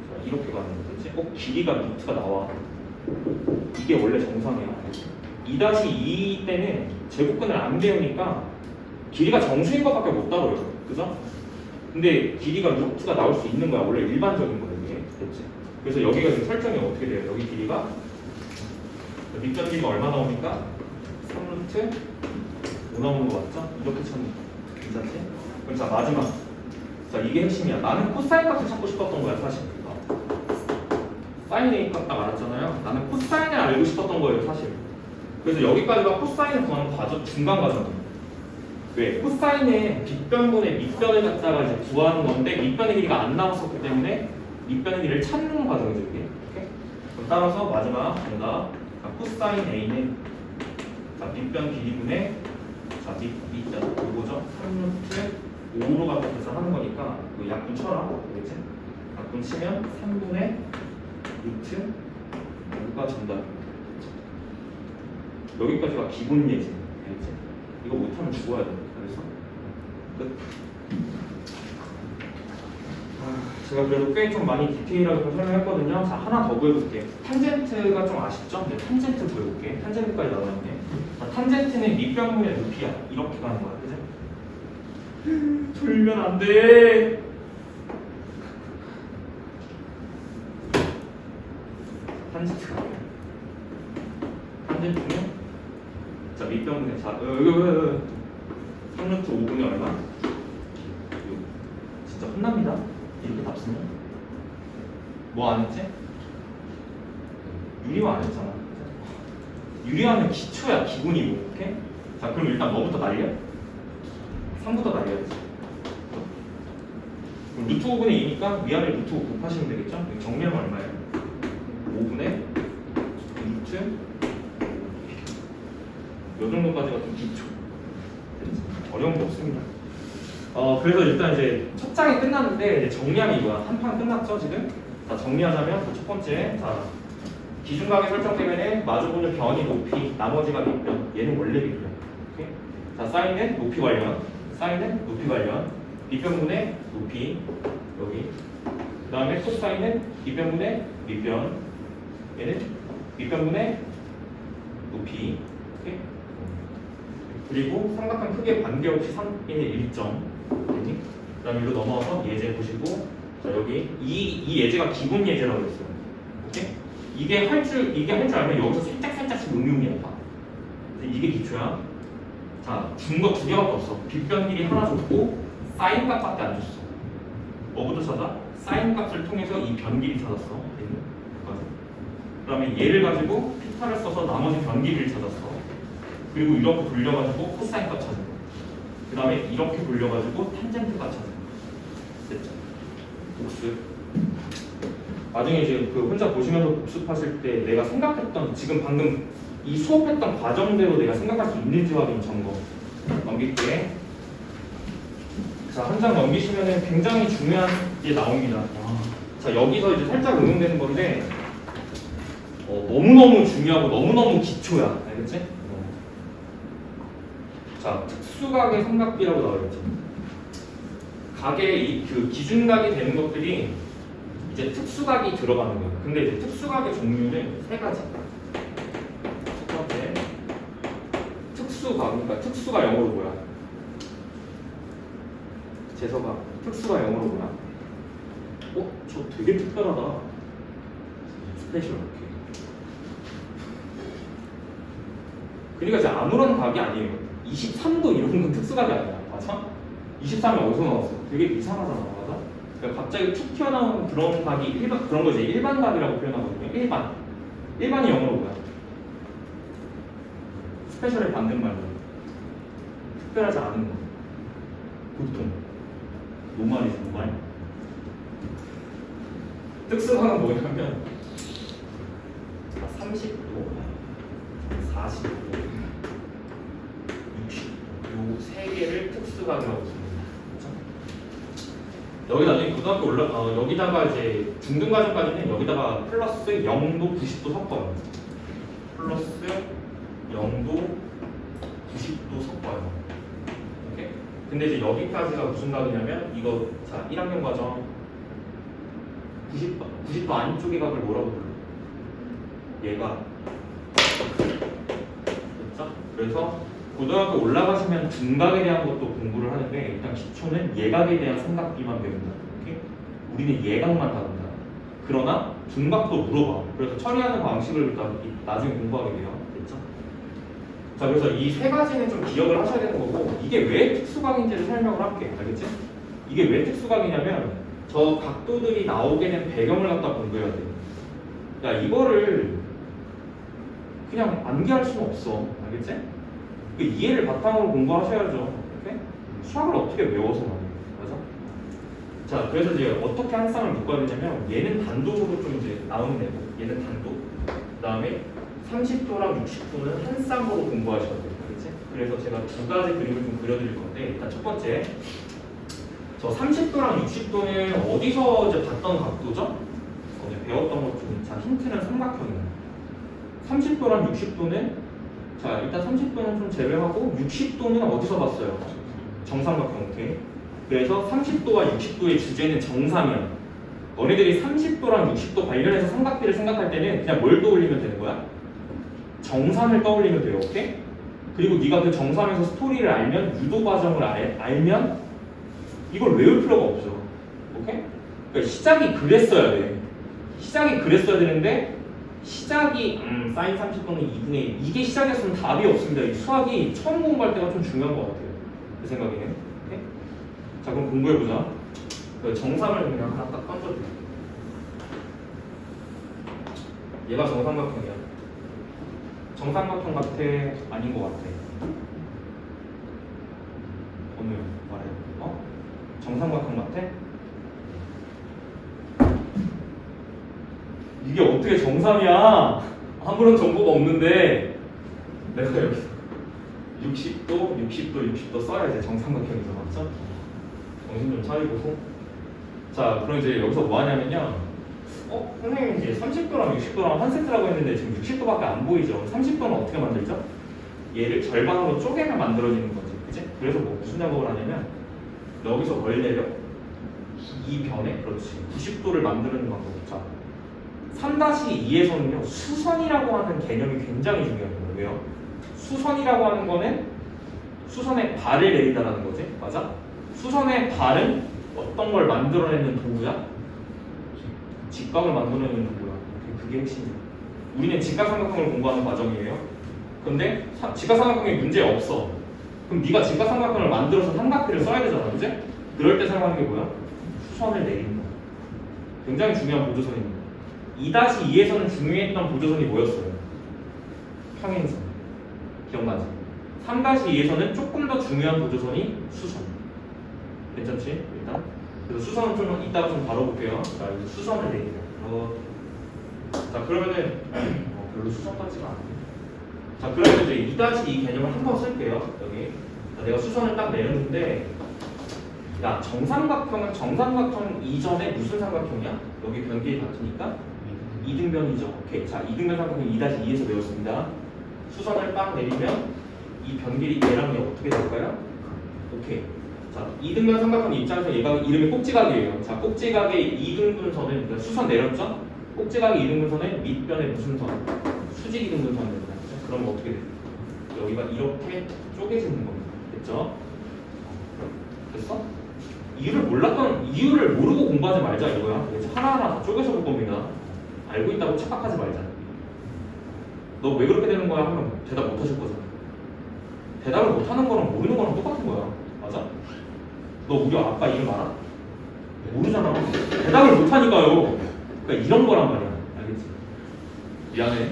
자, 이렇게 가는 거지. 길이가 루트가 나와. 이게 원래 정상이야. 2-2 때는 제곱근을 안 배우니까 길이가 정수인 것밖에 못 다뤄요. 그죠? 근데 길이가 루트가 나올 수 있는 거야. 원래 일반적인 거야 이게. 됐지? 그래서 여기가 지금 설정이 어떻게 돼요? 여기 길이가 밑변 길이가 얼마 나옵니까? 3루트 5 나오는 거 맞죠? 이렇게 찾는 거. 괜찮지? 그럼 자, 마지막. 자, 이게 핵심이야. 나는 코사인 값을 찾고 싶었던 거야 사실. 사인 A 값 딱 알았잖아요. 나는 코사인을 알고 싶었던 거예요 사실. 그래서 여기까지가 코사인을 구하는 과정, 중간 과정이에요. 왜? 코사인의 빗변분의 밑변을 갖다가 이제 구하는 건데 밑변의 길이가 안 나왔었기 때문에 밑변의 길이를 찾는 과정이죠 이게. 오케이? 그럼 따라서 마지막 정답. 자, 코사인 A는 자, 밑변 길이분의 자, 밑변 이거죠. 3루트 5로 갖다 계산하는 거니까 그 약분 쳐라. 그렇지? 약분 치면 3분의 루트 5가 정답입니다. 여기까지가 기본 예제. 알겠지? 이거 못하면 죽어야 돼. 그래서 끝. 제가 그래도 꽤 좀 많이 디테일하게 좀 설명했거든요. 자, 하나 더 구해볼게요. 탄젠트가 좀 아쉽죠? 네, 탄젠트 구해볼게. 탄젠트까지 나와있네. 자, 탄젠트는 밑변분의 높이야. 이렇게 가는 거야. 그죠? 돌면 안 돼. 탄젠트가 뭐야? 탄젠트는 자, 밑변분의 자, 3루트 5분의 얼마? 6. 진짜 혼납니다. 이렇게 답 쓰면 뭐 안 했지? 유리화 안 했잖아. 유리화는 기초야, 기본이고. 오케이? 자, 그럼 일단 뭐부터 날려? 3부터 날려야지. 그럼 루트 5분의 2니까 위아래 루트 5 곱하시면 되겠죠? 정리하면 얼마예요? 5분의 루트 요 정도까지가 좀 기초. 됐지? 어려운 거 없습니다. 그래서 일단 이제 첫 장이 끝났는데 이제 정리하면 이거야. 한 판 끝났죠 지금? 자 정리하자면 첫 번째 자 기준각이 설정되면은 마주보는 변이 높이 나머지가 밑변 얘는 원래 밑변. 오케이? 자 사인은 높이 관련 사인은 높이 관련 밑변분의 높이 여기 그 다음에 코사인은 밑변분의 밑변 얘는 밑변분의 높이 오케이? 그리고 삼각형 크기에 관계없이 3의 1점 그 다음에 이리로 넘어와서 예제 보시고 자 여기 이 예제가 기본 예제라고 했어요. 오케이? 이게 할 줄 알면 여기서 살짝씩 응용이야 봐. 이게 기초야. 자 준 거 두 개밖에 없어. 빗변 길이 하나 줬고 사인 값밖에 안 줬어. 뭐부터 찾아? 사인 값을 통해서 이 변 길이 찾았어. 그 다음에 얘를 가지고 피타를 써서 나머지 변 길이를 찾았어. 그리고 이렇게 돌려가지고 코사인 값 찾은 거. 그 다음에 이렇게 돌려가지고 탄젠트 값 찾은 거. 됐죠? 복습. 나중에 이제 그 혼자 보시면서 복습하실 때 내가 생각했던 지금 방금 이 수업했던 과정대로 내가 생각할 수 있는지 확인 점검 넘길게. 자, 한 장 넘기시면 굉장히 중요한 게 나옵니다. 자, 여기서 이제 살짝 응용되는 건데 너무너무 중요하고 너무너무 기초야. 알겠지? 자, 특수각의 삼각비라고 나와있죠. 각의 그 기준각이 되는 것들이 이제 특수각이 들어가는 거예요. 근데 이제 특수각의 종류는 세 가지. 첫 번째, 특수각. 그러니까 특수가 영어로 뭐야? 재석아, 특수가 영어로 뭐야? 저 되게 특별하다. 스페셜. 오케이. 그러니까 이제 아무런 각이 아니에요. 23도 이런 건 특수각이 아니야. 맞아? 23이 어디서 나왔어? 되게 이상하잖아. 맞아? 그러니까 갑자기 툭 튀어나온 그런 각이 그런 거지. 일반 각이라고 표현하거든요. 일반이 영어로 뭐야? 스페셜의 반대말로 특별하지 않은 거. 보통 노말이지 노말. 특수각은 뭐냐면 30도, 40도, 60도 요 세 개를 특수각이라고 씁니다. 여기 나중에 고등학교 여기다가 이제 중등 과정까지는 여기다가 플러스 0도, 90도 섞어요. 플러스 0도, 90도 섞어요. 오케이? 근데 이제 여기까지가 무슨 각이냐면 이거 자 1학년 과정 90도 안쪽의 각을 뭐라고 불러? 얘가 됐죠? 그래서 고등학교 올라가시면 등각에 대한 것도 공부를 하는데 일단 기초는 예각에 대한 삼각비만 배운다. 오케이? 우리는 예각만 다룬다. 그러나 등각도 물어봐. 그래서 처리하는 방식을 나중에 공부하게 돼요. 됐죠? 자, 그래서 이 세 가지는 좀 기억을 하셔야 되는 거고 이게 왜 특수각인지를 설명을 할게. 알겠지? 이게 왜 특수각이냐면 저 각도들이 나오게 된 배경을 갖다 공부해야 돼. 야, 이거를 그냥 암기할 수는 없어. 알겠지? 그 이해를 바탕으로 공부하셔야죠. 오케이? 수학을 어떻게 외워서 말이에요. 맞아? 자, 그래서 이제 어떻게 한 쌍을 묶어야 되냐면 얘는 단독으로 좀 이제 나오는 애고 얘는 단독. 그 다음에 30도랑 60도는 한 쌍으로 공부하셔야 돼요. 알겠지? 그래서 제가 두 가지 그림을 좀 그려드릴 건데 일단 첫 번째 저 30도랑 60도는 어디서 이제 봤던 각도죠? 어제 배웠던 것 중 자 힌트는 삼각형이에요. 30도랑 60도는 자 일단 30도는 좀 제외하고 60도는 어디서 봤어요? 정삼각형. 오케이. 그래서 30도와 60도의 주제는 정사면 너네들이 30도랑 60도 관련해서 삼각비를 생각할 때는 그냥 뭘 떠올리면 되는 거야? 정삼을 떠올리면 돼요. 오케이? 그리고 네가 그 정삼에서 스토리를 알면 유도 과정을 알면 이걸 외울 필요가 없어. 오케이? 그러니까 시작이 그랬어야 돼. 시작이 그랬어야 되는데 시작이 사인 30도는 2분의 1 이게 시작이었으면 답이 없습니다. 이 수학이 처음 공부할 때가 좀 중요한 것 같아요. 제 생각에는. 오케이? 자 그럼 공부해보자. 그 정삼을 그냥 하나 딱 던져줄게. 얘가 정삼각형이야. 정삼각형 같아? 아닌 것 같아? 오늘 말해. 정삼각형 같아? 이게 어떻게 정삼이야? 아무런 정보가 없는데 내가 여기서 60도, 60도, 60도 써야 이제 정삼각형이죠, 맞죠? 정신 좀 차리고. 자, 그럼 이제 여기서 뭐 하냐면요. 선생님 이제 30도랑 60도랑 한 세트라고 했는데 지금 60도밖에 안 보이죠? 30도는 어떻게 만들죠? 얘를 절반으로 쪼개면 만들어지는 거지, 그치? 그래서 뭐 무슨 작업을 하냐면 여기서 뭘 내려? 이 변에, 그렇지, 90도를 만드는 방법. 자, 3-2에서는요 수선이라고 하는 개념이 굉장히 중요한 거예요. 왜요? 수선이라고 하는 거는 수선의 발을 내린다는 거지, 맞아? 수선의 발은 어떤 걸 만들어내는 도구야? 직각을 만들어내는 도구야. 그게 핵심이야. 우리는 직각삼각형을 공부하는 과정이에요. 근데 직각삼각형에 문제 없어. 그럼 네가 직각삼각형을 만들어서 삼각비를 써야 되잖아, 그지? 그럴 때 사용하는 게 뭐야? 수선을 내린다. 굉장히 중요한 보조선입니다. 2-2에서는 중요했던 보조선이 뭐였어요? 평행선. 기억나지? 3-2에서는 조금 더 중요한 보조선이 수선. 괜찮지? 일단. 그래서 수선은 좀 이따가 좀 다뤄볼게요. 자, 이제 수선을 내리자. 자, 그러면은 별로 수선 같지가 않네. 자, 그러면 이제 2-2 개념을 한번 쓸게요. 여기. 자, 내가 수선을 딱 내렸는데, 야, 정삼각형은 정삼각형 이전에 무슨 삼각형이야? 여기 변기에 같으니까 이등변이죠. 오케이. 자, 이등변 삼각형 2-2에서 배웠습니다. 수선을 딱 내리면 이 변길이 얘랑 얘 어떻게 될까요? 오케이. 자, 이등변 삼각형 입장에서 얘가 이름이 꼭지각이에요. 자, 꼭지각의 이등분선은, 그러니까 수선 내렸죠? 꼭지각의 이등분선은 밑변의 무슨 선? 수직 이등분선이 됩니다. 그럼 어떻게 돼요? 여기가 이렇게 쪼개지는 겁니다. 됐죠? 됐어? 이유를 모르고 공부하지 말자 이거야. 하나하나 다 쪼개서 볼 겁니다. 알고 있다고 착각하지 말자. 너 왜 그렇게 되는 거야 하면 대답 못 하실 거잖아. 대답을 못 하는 거랑 모르는 거랑 똑같은 거야. 맞아? 너 우리 아빠 이름 알아? 모르잖아. 대답을 못 하니까요. 그러니까 이런 거란 말이야. 알겠지? 미안해.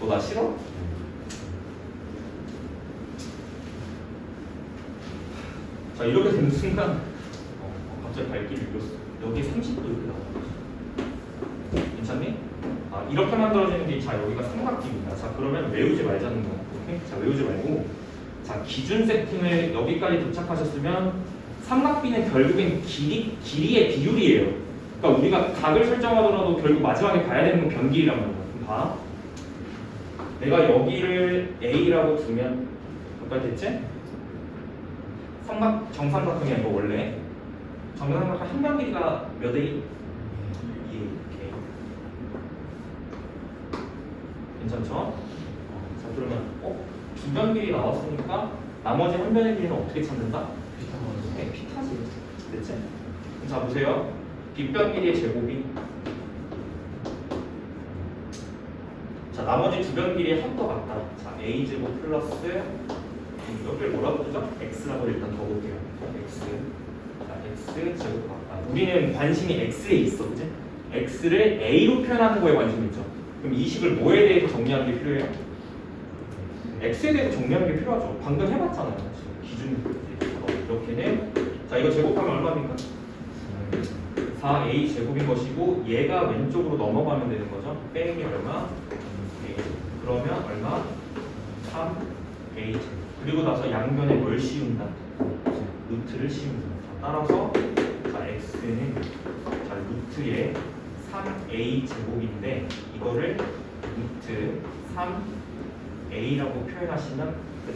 너 나 싫어? 자, 이렇게 되는 순간 갑자기 발길이 잃었어. 여기 30도 이렇게 나와. 괜찮니? 아, 이렇게 만들어지는 게, 자, 여기가 삼각기입니다. 자, 그러면 외우지 말자는 거야. 오케이? 자, 외우지 말고, 자, 기준 세팅을 여기까지 도착하셨으면 삼각비는 결국엔 길이의 비율이에요. 그러니까 우리가 각을 설정하더라도 결국 마지막에 봐야 되는 건 변길이란 말이야. 그럼 봐. 내가 여기를 A라고 두면 몇까지 됐지? 정삼각형이 아니고 원래 정삼각형 한 변 길이가 몇 A? 2A. 오케이. 괜찮죠? 자, 그러면 두 변 길이 나왔으니까 나머지 한 변의 길이는 어떻게 찾는다? 네, 피타지. 됐지? 그럼 자, 보세요. 빗변 길이의 제곱이, 자, 나머지 두 변 길이의 합과 같다. 자, A제곱 플러스, 여기를 뭐라고 부르죠? X라고 일단 적어볼게요. X. 자, X 제곱 같다. 우리는 관심이 X에 있어, 그치? X를 A로 표현하는 거에 관심이 있죠. 그럼 이 식을 뭐에 대해서 정리하는 게 필요해요? X에 대해서 정리하는 게 필요하죠. 방금 해봤잖아요. 기준 이렇게는, 자, 이거 제곱하면 얼마입니까? 4A 제곱인 것이고, 얘가 왼쪽으로 넘어가면 되는 거죠. 빼기 얼마? A. 그러면 얼마? 3A 제곱. 그리고 나서 양변에 뭘 씌운다? 루트를 씌운다. 자, 따라서 자, x는 자, 루트의 3a 제곱인데 이거를 루트 3a라고 표현하시면 끝.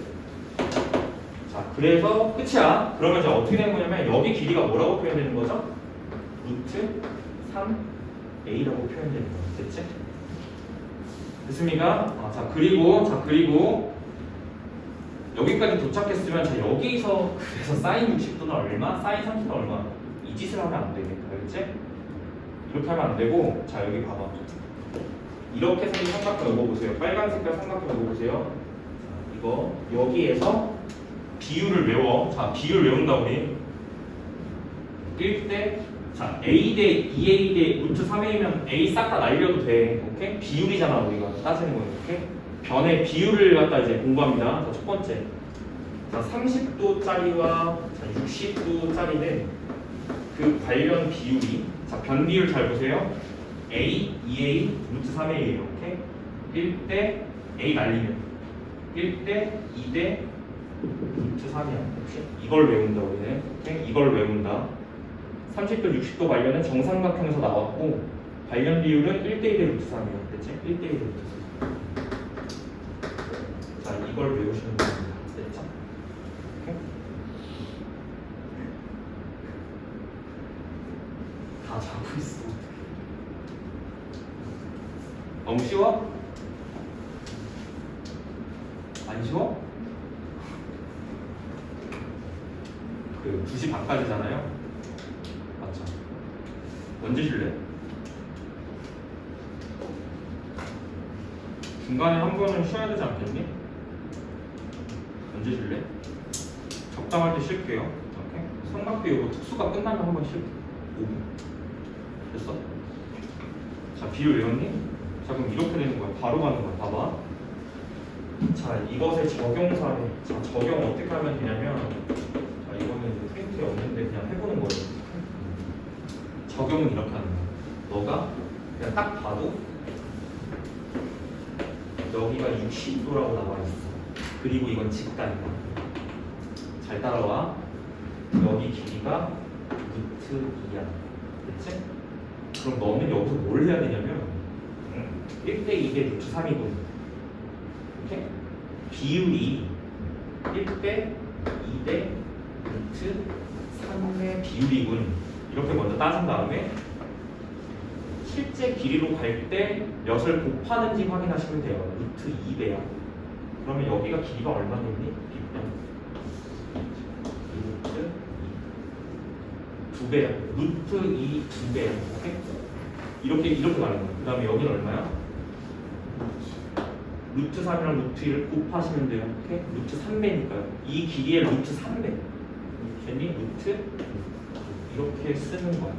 자, 그래서 끝이야. 그러면 이제 어떻게 되는 거냐면 여기 길이가 뭐라고 표현되는 거죠? 루트 3a라고 표현되는 거죠. 됐지? 됐습니까? 자, 그리고 여기까지 도착했으면, 자, 여기서 그래서 사인 60도는 얼마? 사인 30도는 얼마? 이 짓을 하면 안 되겠다. 알겠지? 이렇게 하면 안 되고, 자, 여기 봐봐. 이렇게 생긴 삼각형 이거 보세요. 빨간 색깔 삼각형 이거 보세요. 자, 이거 여기에서 비율을 외워. 자, 비율 외운다 우리. 1대, 자, A 대 2A 대 루트 3A면 A 싹 다 날려도 돼. 오케이? 비율이잖아 우리가 따지는 거예요. 오케이? 변의 비율을 갖다 이제 공부합니다. 자, 첫 번째. 자, 30도짜리와 60도짜리는 그 관련 비율이, 자, 변 비율 잘 보세요. A, 2A, 루트 3A예요. 오케이? 1대 A 날리면 1대 2대 루트 3이야. 그치? 이걸 외운다 우리는. 오케이? 이걸 외운다. 30도 60도 관련은 정삼각형에서 나왔고 관련 비율은 1대 2대 루트 3이야. 됐지? 1대 2대 루트 3. 자, 이걸 외우시면 됩니다. 됐죠? 오케이? 다 자고 있어. 너무 쉬워? 안 쉬워? 그 2시 반까지잖아요. 맞죠? 언제 쉴래? 중간에 한 번은 쉬어야 되지 않겠니? 언제 쉴래? 적당할 때 쉴게요. 오케이? 삼각비 요거 특수가 끝나면 한 번 쉴게. 5분. 됐어? 자, 비율 외웠니? 자, 그럼 이렇게 되는 거야. 바로 가는 거야. 봐봐. 자, 이것의 적용 사례. 자, 적용 어떻게 하면 되냐면, 자, 이거는 이제 프린트에 없는데 그냥 해보는 거예요. 적용은 이렇게 하는 거야. 너가 그냥 딱 봐도 여기가 60도라고 나와 있어. 그리고 이건 직각이다. 잘 따라와. 여기 길이가 루트 2야. 됐지? 그럼 너는 여기서 뭘 해야 되냐면 1대 2대 루트 3이거든. 이렇게 비율이 1대 2대 루트 3의 비율이군. 이렇게 먼저 따진 다음에 실제 길이로 갈 때 몇을 곱하는지 확인하시면 돼요. 루트 2배야. 그러면 여기가 길이가 얼마 됐니? 루트 2배야. 루트 2 2배야. 오케이? 이렇게 가는 거야. 그 다음에 여기는 얼마야? 루트 3이랑 루트 1을 곱하시면 돼요. 오케이? 루트 3배니까요. 이 길이의 루트 3배. 괜히 루트 이렇게 쓰는 거야.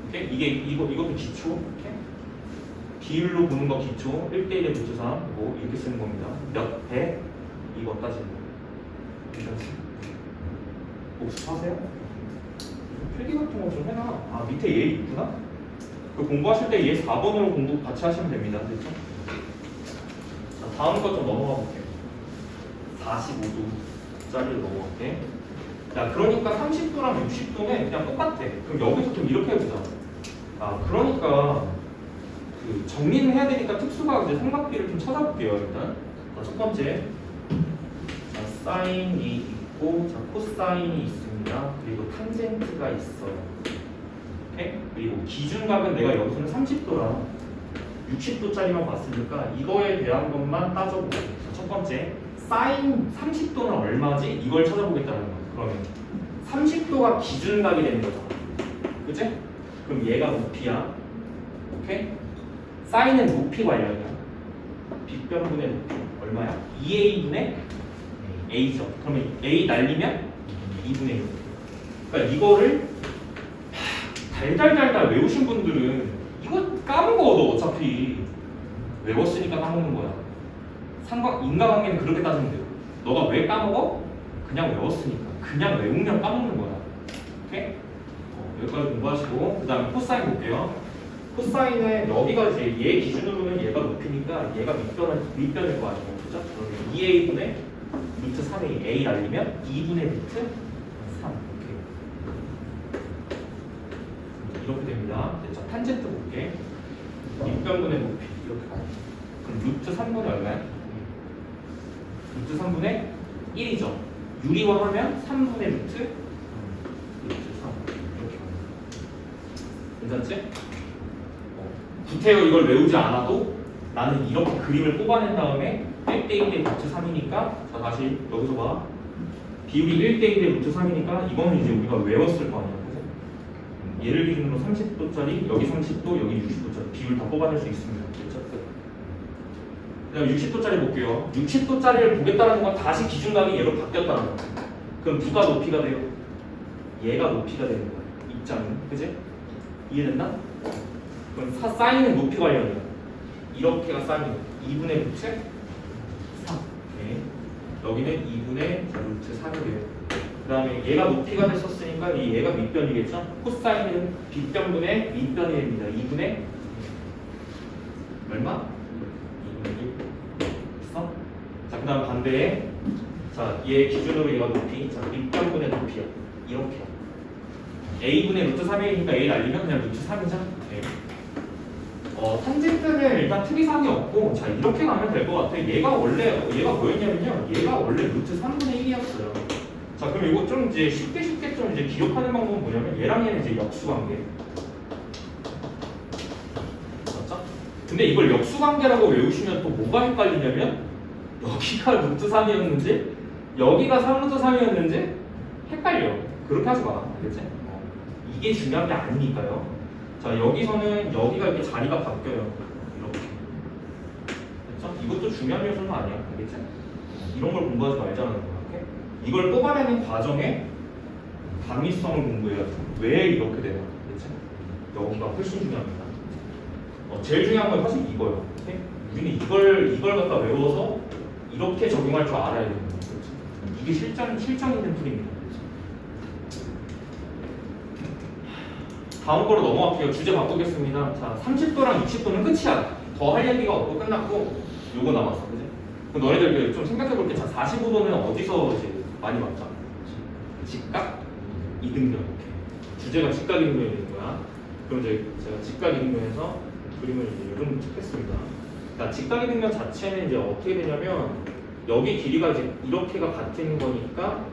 오케이? 이것도 기초. 오케이? 비율로 보는 거 기초. 1대1의 루트 3. 뭐 이렇게 쓰는 겁니다. 몇 배? 이거 따지는 거. 괜찮지? 복습하세요? 필기 같은 거 좀 해놔. 아, 밑에 얘 있구나? 그 공부하실 때 얘 4번으로 공부 같이 하시면 됩니다. 됐죠? 자, 다음 거 좀 넘어가 볼게요. 45도짜리로 넘어갈게. 야, 그러니까 30도랑 60도는 그냥 똑같아. 그럼 여기서 좀 이렇게 해보자. 아, 그러니까 그 정리는 해야 되니까 특수가 이제 삼각비를 좀 찾아볼게요. 일단 자, 첫 번째, 자, 사인이 있고, 자, 코사인이 있습니다. 그리고 탄젠트가 있어요. 오케이? 그리고 기준각은 내가 여기서는 30도랑 60도짜리만 봤으니까 이거에 대한 것만 따져보고. 자, 첫 번째, 사인 30도는 얼마지? 이걸 찾아보겠다는 거야. 그러면 30도가 기준각이 되는 거잖아. 그치? 그럼 얘가 높이야. 오케이? 사인은 높이 관련이야. 빗변분의 높이 얼마야? 2a분의 a죠. 그러면 a 날리면 2분의 1. 그러니까 이거를 달달달달 외우신 분들은 이거 까먹어. 어차피 외웠으니까 까먹는 거야. 인과관계는 그렇게 따지면 돼요. 너가 왜 까먹어? 그냥 외웠으니까. 그냥 외우면 까먹는 거야. 오케이? 여기까지 공부하시고 그 다음에 코사인 볼게요. 코사인은 여기가 이제 얘 기준으로는 얘가 높이니까 얘가 밑변일 거 아니에요. 그죠? 그러면 2a분의 루트 3이 a 날리면 2분의 루트 3. 이렇게 됩니다. 자, 탄젠트 볼게. 밑변분의 높이 이렇게 가요. 그럼 루트 3분의 얼마야? 루트 3분의 1이죠. 유리화하면 3분의 루트 3 이렇게 가요. 괜찮지? 구태여 이걸 외우지 않아도 나는 이렇게 그림을 뽑아낸 다음에 1대1대 루트 3이니까 자, 다시 여기서 봐. 비율이 1대1대 루트 3이니까 이거는 이제 우리가 외웠을 거 아니야. 얘를 기준으로 30도짜리, 여기 30도, 여기 60도짜리 비율 다 뽑아낼 수 있습니다. 그렇죠? 그다음 60도짜리 볼게요. 60도짜리를 보겠다는 건 다시 기준각이 얘로 바뀌었다는 거야. 그럼 누가 높이가 돼요? 얘가 높이가 되는 거야. 입장은. 그지? 이해됐나? 그럼 사인은 높이 관련이야. 이렇게가 사인 2분의 루트 3. 오케이. 여기는 2분의 루트 3이래요. 그 다음에 얘가 높이가 됐었으니까 얘가 밑변이겠죠? 코사인은 빗변분의 밑변이 됩니다. 2분의 얼마? 2분의 1. 다음 반대에 자, 얘 기준으로 얘가 높이, 자, 밑변분의 높이야. 이렇게. a분의 루트 3이니까 a 날리면 그냥 루트 3이죠. 네. 탄젠트는 일단 특이사항이 없고, 자, 이렇게 가면 될 것 같아. 얘가 뭐였냐면요. 얘가 원래 루트 3분의 1이었어요. 자, 그럼 이거 좀 이제 쉽게 좀 이제 기억하는 방법은 뭐냐면, 얘랑 얘는 이제 역수관계. 맞죠? 근데 이걸 역수관계라고 외우시면 또 뭐가 헷갈리냐면, 여기가 루트 3이었는지, 여기가 3루트 3이었는지 헷갈려. 그렇게 하지 마. 알겠지? 이게 중요한 게 아니니까요. 자, 여기서는 여기가 이렇게 자리가 바뀌어요. 이렇게. 그렇죠? 이것도 중요한 요소는 아니야. 알겠지? 이런 걸 공부하지 말자는 거야. 오케이? 이걸 뽑아내는 과정에 강의성을 공부해야죠. 왜 이렇게 되나? 알겠지? 여기가 훨씬 중요합니다. 제일 중요한 건 사실 이거예요. 오케이? 우리는 이걸 갖다 외워서 이렇게 적용할 줄 알아야 되는 거예요. 이게 실전 있는 툴입니다. 다음 거로 넘어갈게요. 주제 바꾸겠습니다. 자, 30도랑 60도는 끝이야. 더 할 얘기가 없고 끝났고 요거 남았어. 그지? 그럼 너네들 좀 생각해 볼게. 자, 45도는 어디서 이제 많이 봤죠? 직각 이등변. 오케이. 주제가 직각 이등변이 되는 거야. 그럼 이제 제가 직각 이등변에서 그림을 이제 요즘 찍겠습니다. 자, 직각 이등변 자체는 이제 어떻게 되냐면 여기 길이가 이제 이렇게가 같은 거니까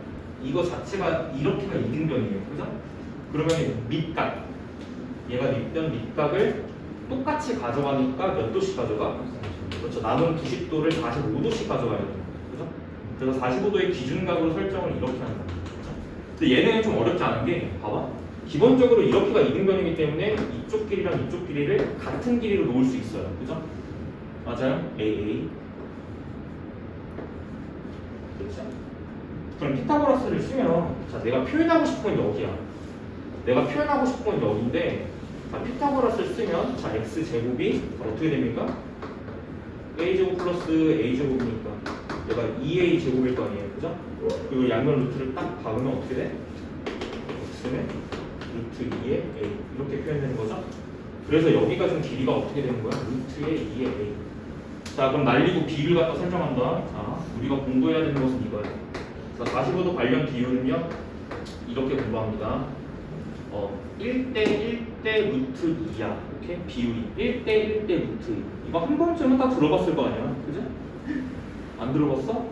이거 자체가 이렇게가 이등변이에요. 그죠? 그러면 밑각 얘가 밑각을 똑같이 가져가니까 몇 도씩 가져가? 그렇죠. 남은 90도를 45도씩 가져가야 돼요. 그죠? 그래서 45도의 기준각으로 설정을 이렇게 하는 거예요. 그렇죠? 근데 얘는 좀 어렵지 않은 게 봐봐. 기본적으로 이렇게가 이등변이기 때문에 이쪽 길이랑 이쪽 길이를 같은 길이로 놓을 수 있어요. 그죠? 맞아요? AA. 그렇죠? 그럼 피타고라스를 쓰면 자, 내가 표현하고 싶은 건 여기야. 내가 표현하고 싶은 건 여기인데 자, 피타고라스를 쓰면 자, x제곱이 어떻게 됩니까? a제곱 플러스 a제곱이니까 얘가 2a 제곱일 거 아니에요. 그죠? 그리고 양면 루트를 딱 박으면 어떻게 돼? x는 루트 2의 a 이렇게 표현되는 거죠? 그래서 여기가 좀 길이가 어떻게 되는 거야? 루트의 2의 a. 자, 그럼 날리고 b를 갖다 설정한다. 자, 우리가 공부해야 되는 것은 이거예요. 자, 45도 관련 비율은요 이렇게 공부합니다. 1대 1대 루트 2야. 오케이? 비율이 1대 1대 루트 2. 이거 한 번쯤은 다 들어봤을 거 아니야. 그죠? 안 들어봤어?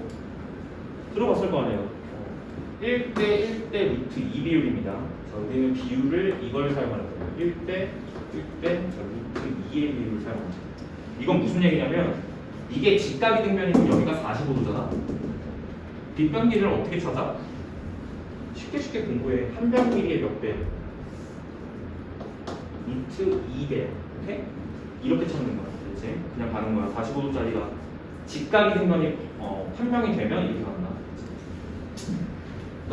들어봤을 거 아니에요. 1대 1대 루트 2 비율입니다. 자, 우리는 비율을 이걸 사용할 거예요. 1대 1대 루트 2의 비율을 사용합니다. 이건 무슨 얘기냐면 이게 직각이 등변이면 여기가 45도잖아. 빗변 길이를 어떻게 찾아? 쉽게 공부해. 한 변 길이의 몇 배? 루트 2배. 오케이? 이렇게 찾는 거야. 그렇지? 그냥 가는 거야. 45도짜리가 직각이 등변이 판명이 되면 이렇게 간다.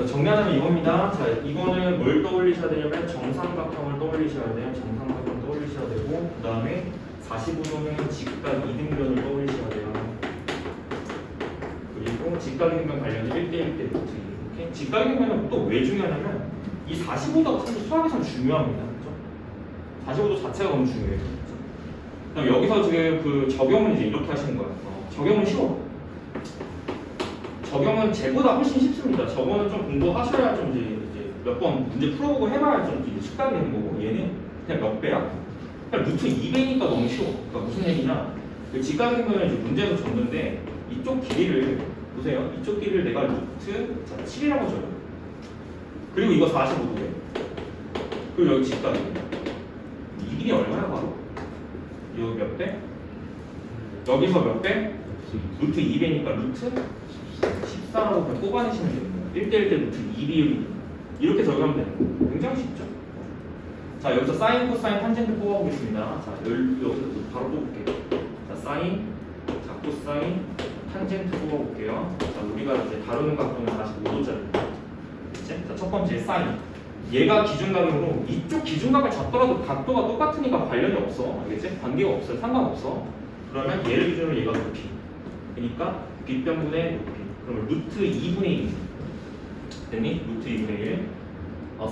정리하자면 이겁니다. 자, 이거는 뭘 떠올리셔야 되냐면 정삼각형을 떠올리셔야 돼요. 정삼각형 떠올리셔야 되고 그 다음에 45도는 직각 이등변을 떠올리셔야 돼요. 그리고 직각 이등변 관련된 1대 1대 루트 2. 오케이? 직각 이등변은 또 왜 중요하냐면 이 45도가 사실 수학에서 중요합니다. 그렇죠? 45도 자체가 너무 중요해요. 그렇죠? 그럼 여기서 지금 그 적용은 이제 이렇게 하시는 거예요. 적용은 쉬워. 적용은 쟤보다 훨씬 쉽습니다. 저거는 좀 공부하셔야 좀 이제 몇 번 문제 풀어보고 해봐야 좀 이제 식감이 되는 거고 얘는 그냥 몇 배야? 그냥 루트 2배니까 너무 쉬워. 그러니까 무슨 얘기냐? 그 직각이면 이제 문제에서 줬는데 이쪽 길이를 보세요. 이쪽 길이를 내가 루트 7이라고 줘요. 그리고 이거 45도에 그리고 여기 직각입니다. 이 길이 얼마야 바로? 여기 몇 배? 여기서 몇 배? 루트 2배니까 루트 14라고 그냥 뽑아내시면 되는 거예요. 1대 1대 루트 2비율이 이렇게 적용하면 되는 거예요. 굉장히 쉽죠? 자, 여기서 사인, 코사인, 탄젠트 뽑아보겠습니다. 자, 여기서 바로 뽑을게요. 자, 사인, 자, 코사인, 탄젠트 뽑아볼게요. 자, 우리가 이제 다루는 각도는 45도짜리입니다. 자, 첫 번째 사인. 얘가 기준각이므로 이쪽 기준각을 잡더라도 각도가 똑같으니까 관련이 없어. 알겠지? 관계가 없어요. 상관없어. 그러면 얘를 기준으로 얘가 높이. 그러니까 빗변분의 높이. 그러면 루트 2분의 1. 됐니? 루트 2분의 1.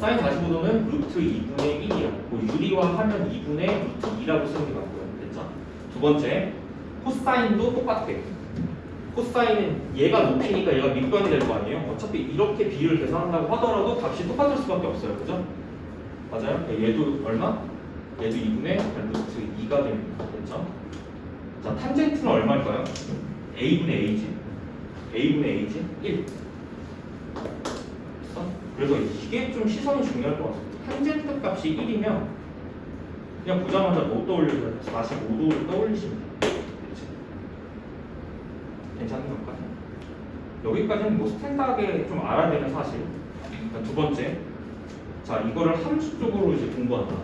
사인 45도는 루트 2분의 1이야. 뭐 유리화하면 2분의 루트 2라고 쓰는 게 맞고요. 됐죠? 두 번째, 코사인도 똑같아. 코사인은 얘가 높이니까 얘가 밑변이 될 거 아니에요? 어차피 이렇게 비율 계산한다고 하더라도 값이 똑같을 수밖에 없어요. 그죠? 맞아요? 얘도 얼마? 얘도 2분의 루트 2가 됩니다. 그렇죠? 자, 탄젠트는 얼마일까요? a분의 a지. a분의 a지? 1. 그래서 이게 좀 시선이 중요할 것 같습니다. 탄젠트 값이 1이면 그냥 보자마자 뭐 떠올리세요? 45도를 떠올리시면 돼요. 그치? 괜찮은 걸까요? 여기까지는 뭐 스탠다드하게 좀 알아야 되는 사실. 그러니까 두 번째, 자 이거를 함수적으로 이제 공부한다.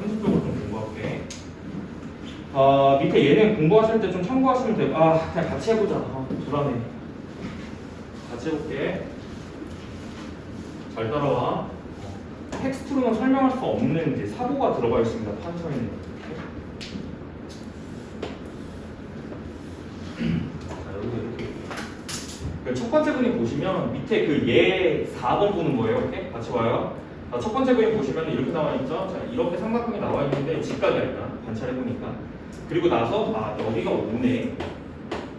함수적으로 좀 공부할게. 밑에 얘는 공부하실 때 좀 참고하시면 되고, 그냥 같이 해보자. 불안해. 같이 해볼게. 잘 따라와. 텍스트로는 설명할 수 없는 이제 사고가 들어가 있습니다. 판서에는. 자, 여기 이렇게. 첫 번째 분이 보시면 밑에 그 얘 4번 보는 거예요. 이렇게 같이 와요. 자, 첫 번째 분이 보시면 이렇게 나와 있죠. 자, 이렇게 삼각형이 나와 있는데 직각이 아니라 관찰해 보니까. 그리고 나서 여기가 5네.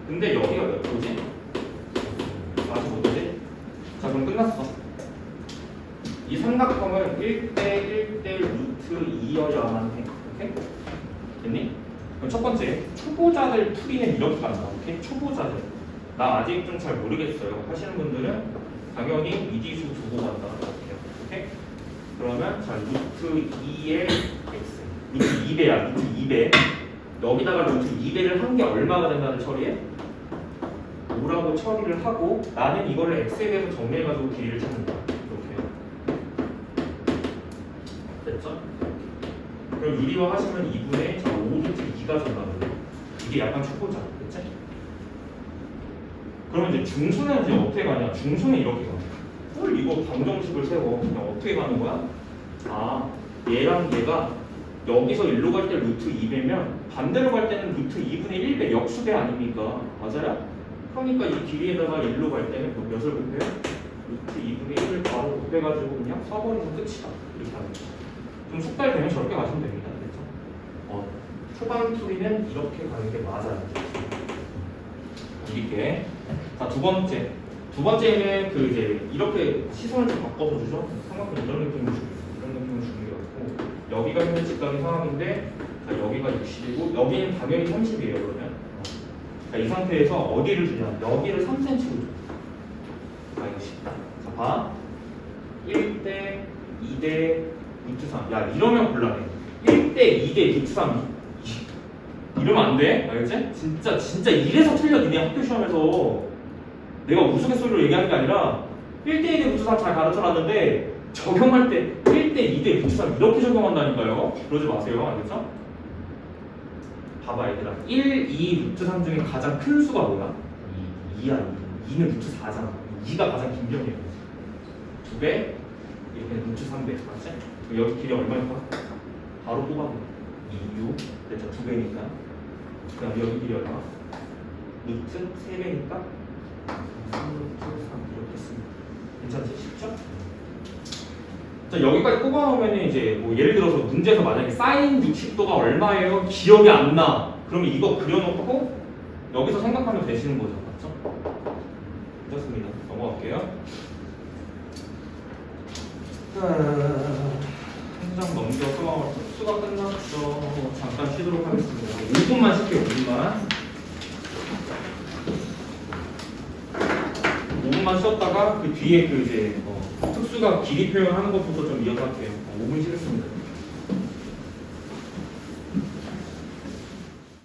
근데 여기가 몇 도지? 45도지? 자, 그럼 끝났어. 이 삼각형은 1대 루트 2여야만 해. 오케이? 됐니? 그럼 첫 번째, 초보자들 풀이는 이렇게 간다. 오케이? 초보자들. 나 아직 좀 잘 모르겠어요. 하시는 분들은 당연히 미지수 두고 간다. 오케이? 그러면 자, 루트 2의 x. 루트 2배야. 루트 2배. 여기다가 루트 2배를 한 게 얼마가 된다는 처리에? 5라고 처리를 하고 나는 이거를 x에 대해서 정리해가지고 길이를 찾는다. 됐죠? 그럼 유리화 하시면 2분의 5루트 2가 된다는 이게 약간 초보자, 그치? 그러면 이제 중수는 이제 어떻게 가냐? 중수는 이렇게 가. 헐, 이거 방정식을 세워. 그냥 어떻게 가는 거야? 얘랑 얘가 여기서 일로 갈 때 루트 2배면 반대로 갈 때는 루트 2분의 1배 역수배 아닙니까? 맞아요? 그러니까 이 길이에다가 일로 갈 때는 몇을 곱해요? 루트 2분의 1을 바로 곱해가지고 그냥 써버리면 끝이다. 이렇게 하는 거죠. 좀 숙달되면 저렇게 가시면 됩니다. 그렇죠? 초반 풀이는 이렇게 가는 게 맞아요. 이렇게. 자, 두 번째. 두 번째는 그 이제 이렇게 시선을 좀 바꿔서 주죠. 삼각형 이런 느낌을 주는 이런 느낌을 주는 게 같고 여기가 현재 직각인 상황인데 자, 여기가 60이고 여기는 당연히 30이에요. 그러면 자, 이 상태에서 어디를 주냐? 여기를 3cm로 줘. 이거 쉽다. 자, 봐. 1대 2대 루트 3. 야, 이러면 곤란해. 1대 2대 루트 3. 이러면 안 돼. 알겠지? 진짜 이래서 틀려. 니네 학교 시험에서. 내가 우스갯소리로 얘기하는 게 아니라 1대 2대 루트 3 잘 가르쳐놨는데 적용할 때 1대 2대 루트 3 이렇게 적용한다니까요. 그러지 마세요. 알겠죠? 봐봐 얘들아. 1, 2 루트 3 중에 가장 큰 수가 뭐야? 2야. 2는 루트 4잖아. 2가 가장 긴 병이에요. 2배 이렇게 루트 3배. 맞지? 여기 길이 얼마일까? 바로 뽑아보면 2, 6 됐죠? 2배니까. 그 다음에 여기 길이 얼마? 루트 3배니까 3루트 3 이렇게 씁니다. 괜찮지? 쉽죠? 자, 여기까지 뽑아놓으면 이제 뭐 예를 들어서 문제에서 만약에 사인 60도가 얼마예요? 기억이 안 나. 그러면 이거 그려놓고 여기서 생각하면 되시는 거죠. 맞죠? 괜찮습니다. 넘어갈게요. 한 장 넘겨서 수가 끝났죠. 잠깐 쉬도록 하겠습니다. 5분만 쉴게요. 5분만 쉬었다가 그 뒤에 그 이제 특수가 길이 표현하는 것부터 좀 이어갈게요. 5분 쉬겠습니다.